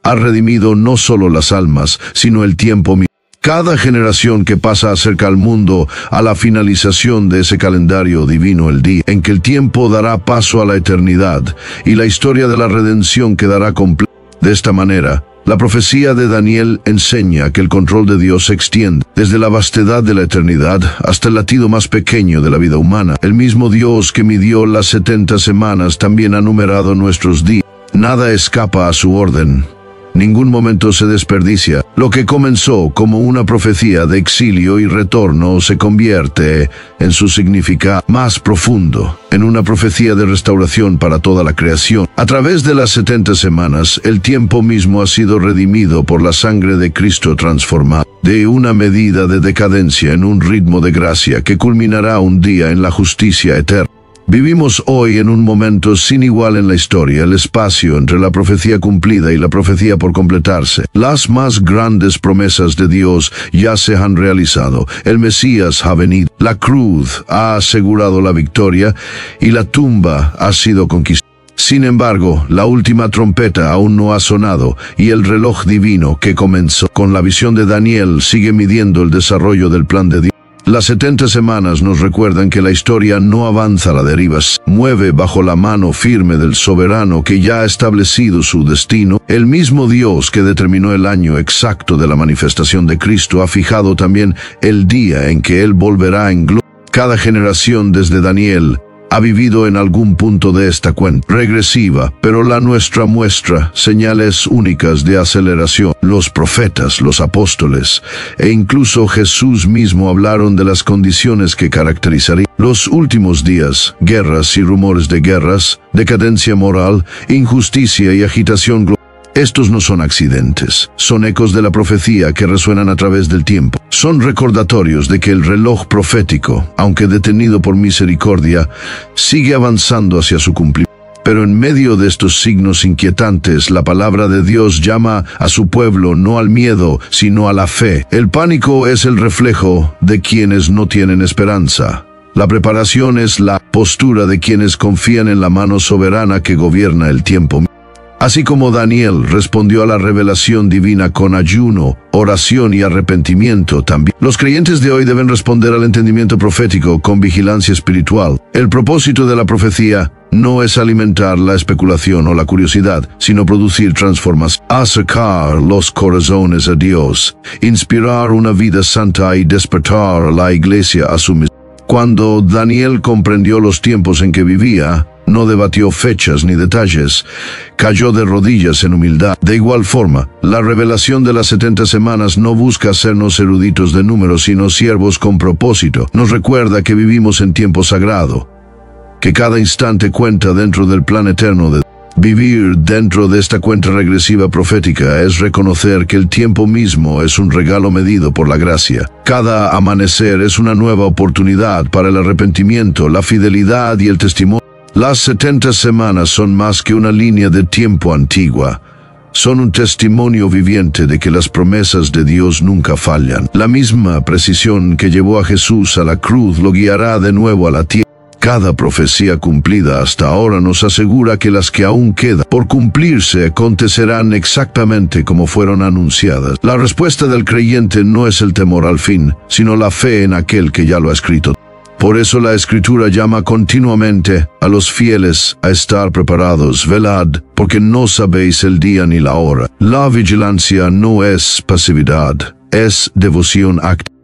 ha redimido no solo las almas, sino el tiempo mismo. Cada generación que pasa acerca al mundo a la finalización de ese calendario divino, el día en que el tiempo dará paso a la eternidad y la historia de la redención quedará completa. De esta manera, la profecía de Daniel enseña que el control de Dios se extiende desde la vastedad de la eternidad hasta el latido más pequeño de la vida humana. El mismo Dios que midió las 70 semanas también ha numerado nuestros días. Nada escapa a su orden. Ningún momento se desperdicia. Lo que comenzó como una profecía de exilio y retorno se convierte en su significado más profundo, en una profecía de restauración para toda la creación. A través de las 70 semanas, el tiempo mismo ha sido redimido por la sangre de Cristo transformado, de una medida de decadencia en un ritmo de gracia que culminará un día en la justicia eterna. Vivimos hoy en un momento sin igual en la historia, el espacio entre la profecía cumplida y la profecía por completarse. Las más grandes promesas de Dios ya se han realizado. El Mesías ha venido, la cruz ha asegurado la victoria y la tumba ha sido conquistada. Sin embargo, la última trompeta aún no ha sonado y el reloj divino que comenzó con la visión de Daniel sigue midiendo el desarrollo del plan de Dios. Las 70 semanas nos recuerdan que la historia no avanza a la deriva, mueve bajo la mano firme del soberano que ya ha establecido su destino. El mismo Dios que determinó el año exacto de la manifestación de Cristo ha fijado también el día en que Él volverá en gloria. Cada generación desde Daniel ha vivido en algún punto de esta cuenta regresiva, pero la nuestra muestra señales únicas de aceleración. Los profetas, los apóstoles e incluso Jesús mismo hablaron de las condiciones que caracterizarían los últimos días: guerras y rumores de guerras, decadencia moral, injusticia y agitación global. Estos no son accidentes, son ecos de la profecía que resuenan a través del tiempo. Son recordatorios de que el reloj profético, aunque detenido por misericordia, sigue avanzando hacia su cumplimiento. Pero en medio de estos signos inquietantes, la palabra de Dios llama a su pueblo no al miedo, sino a la fe. El pánico es el reflejo de quienes no tienen esperanza. La preparación es la postura de quienes confían en la mano soberana que gobierna el tiempo. Así como Daniel respondió a la revelación divina con ayuno, oración y arrepentimiento, también los creyentes de hoy deben responder al entendimiento profético con vigilancia espiritual. El propósito de la profecía no es alimentar la especulación o la curiosidad, sino producir transformación, acercar los corazones a Dios, inspirar una vida santa y despertar a la iglesia a su misión. Cuando Daniel comprendió los tiempos en que vivía, no debatió fechas ni detalles, cayó de rodillas en humildad. De igual forma, la revelación de las 70 semanas no busca hacernos eruditos de números, sino siervos con propósito. Nos recuerda que vivimos en tiempo sagrado, que cada instante cuenta dentro del plan eterno de Dios. Vivir dentro de esta cuenta regresiva profética es reconocer que el tiempo mismo es un regalo medido por la gracia. Cada amanecer es una nueva oportunidad para el arrepentimiento, la fidelidad y el testimonio. Las 70 semanas son más que una línea de tiempo antigua. Son un testimonio viviente de que las promesas de Dios nunca fallan. La misma precisión que llevó a Jesús a la cruz lo guiará de nuevo a la tierra. Cada profecía cumplida hasta ahora nos asegura que las que aún quedan por cumplirse acontecerán exactamente como fueron anunciadas. La respuesta del creyente no es el temor al fin, sino la fe en aquel que ya lo ha escrito. Por eso la Escritura llama continuamente a los fieles a estar preparados. Velad, porque no sabéis el día ni la hora. La vigilancia no es pasividad, es devoción activa.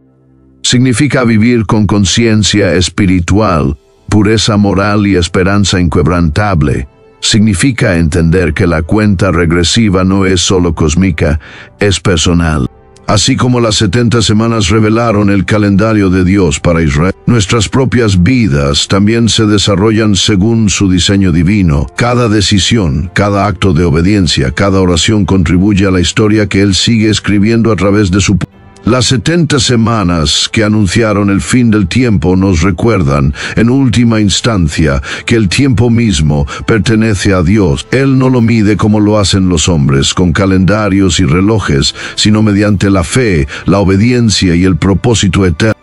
Significa vivir con conciencia espiritual, pureza moral y esperanza inquebrantable. Significa entender que la cuenta regresiva no es solo cósmica, es personal. Así como las 70 semanas revelaron el calendario de Dios para Israel, nuestras propias vidas también se desarrollan según su diseño divino. Cada decisión, cada acto de obediencia, cada oración contribuye a la historia que Él sigue escribiendo a través de su pueblo. Las 70 semanas que anunciaron el fin del tiempo nos recuerdan, en última instancia, que el tiempo mismo pertenece a Dios. Él no lo mide como lo hacen los hombres, con calendarios y relojes, sino mediante la fe, la obediencia y el propósito eterno.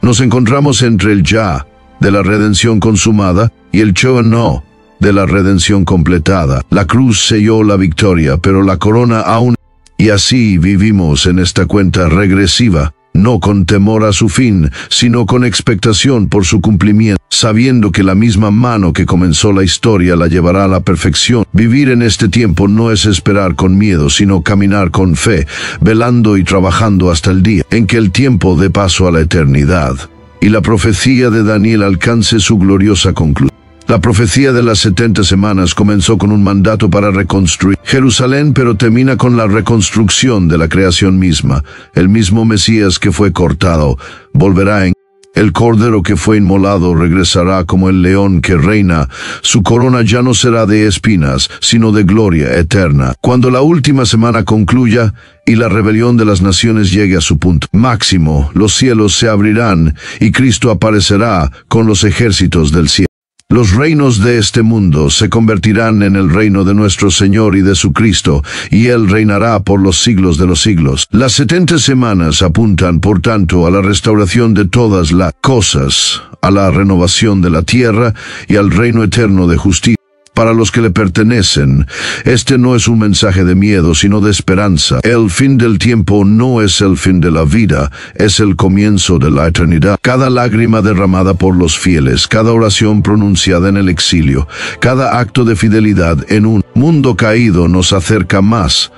Nos encontramos entre el ya, de la redención consumada, y el no, de la redención completada. La cruz selló la victoria, pero la corona aún. Y así vivimos en esta cuenta regresiva, no con temor a su fin, sino con expectación por su cumplimiento, sabiendo que la misma mano que comenzó la historia la llevará a la perfección. Vivir en este tiempo no es esperar con miedo, sino caminar con fe, velando y trabajando hasta el día en que el tiempo dé paso a la eternidad, y la profecía de Daniel alcance su gloriosa conclusión. La profecía de las 70 semanas comenzó con un mandato para reconstruir Jerusalén, pero termina con la reconstrucción de la creación misma. El mismo Mesías que fue cortado volverá en el Cordero que fue inmolado regresará como el león que reina. Su corona ya no será de espinas, sino de gloria eterna. Cuando la última semana concluya y la rebelión de las naciones llegue a su punto máximo, los cielos se abrirán y Cristo aparecerá con los ejércitos del cielo. Los reinos de este mundo se convertirán en el reino de nuestro Señor y de su Cristo, y Él reinará por los siglos de los siglos. Las 70 semanas apuntan, por tanto, a la restauración de todas las cosas, a la renovación de la tierra y al reino eterno de justicia. Para los que le pertenecen, este no es un mensaje de miedo, sino de esperanza. El fin del tiempo no es el fin de la vida, es el comienzo de la eternidad. Cada lágrima derramada por los fieles, cada oración pronunciada en el exilio, cada acto de fidelidad en un mundo caído nos acerca más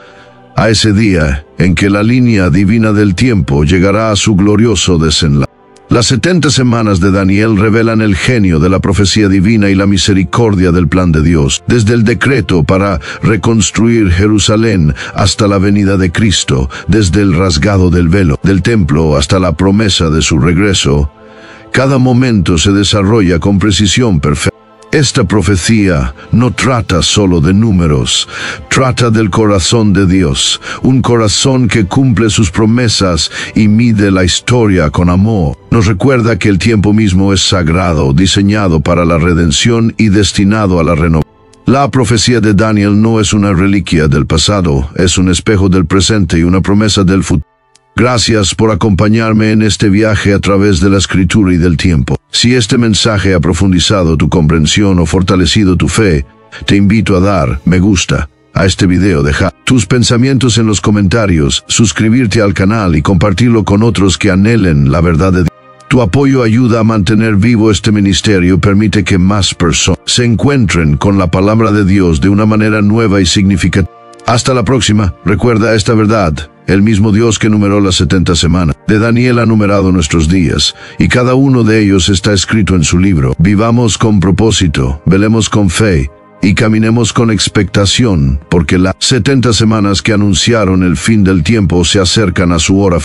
a ese día en que la línea divina del tiempo llegará a su glorioso desenlace. Las 70 semanas de Daniel revelan el genio de la profecía divina y la misericordia del plan de Dios, desde el decreto para reconstruir Jerusalén hasta la venida de Cristo, desde el rasgado del velo del templo hasta la promesa de su regreso. Cada momento se desarrolla con precisión perfecta. Esta profecía no trata solo de números, trata del corazón de Dios, un corazón que cumple sus promesas y mide la historia con amor. Nos recuerda que el tiempo mismo es sagrado, diseñado para la redención y destinado a la renovación. La profecía de Daniel no es una reliquia del pasado, es un espejo del presente y una promesa del futuro. Gracias por acompañarme en este viaje a través de la escritura y del tiempo. Si este mensaje ha profundizado tu comprensión o fortalecido tu fe, te invito a dar me gusta a este video, dejar tus pensamientos en los comentarios, suscribirte al canal y compartirlo con otros que anhelen la verdad de Dios. Tu apoyo ayuda a mantener vivo este ministerio, permite que más personas se encuentren con la palabra de Dios de una manera nueva y significativa. Hasta la próxima. Recuerda esta verdad. El mismo Dios que numeró las 70 semanas de Daniel ha numerado nuestros días, y cada uno de ellos está escrito en su libro. Vivamos con propósito, velemos con fe, y caminemos con expectación, porque las 70 semanas que anunciaron el fin del tiempo se acercan a su hora.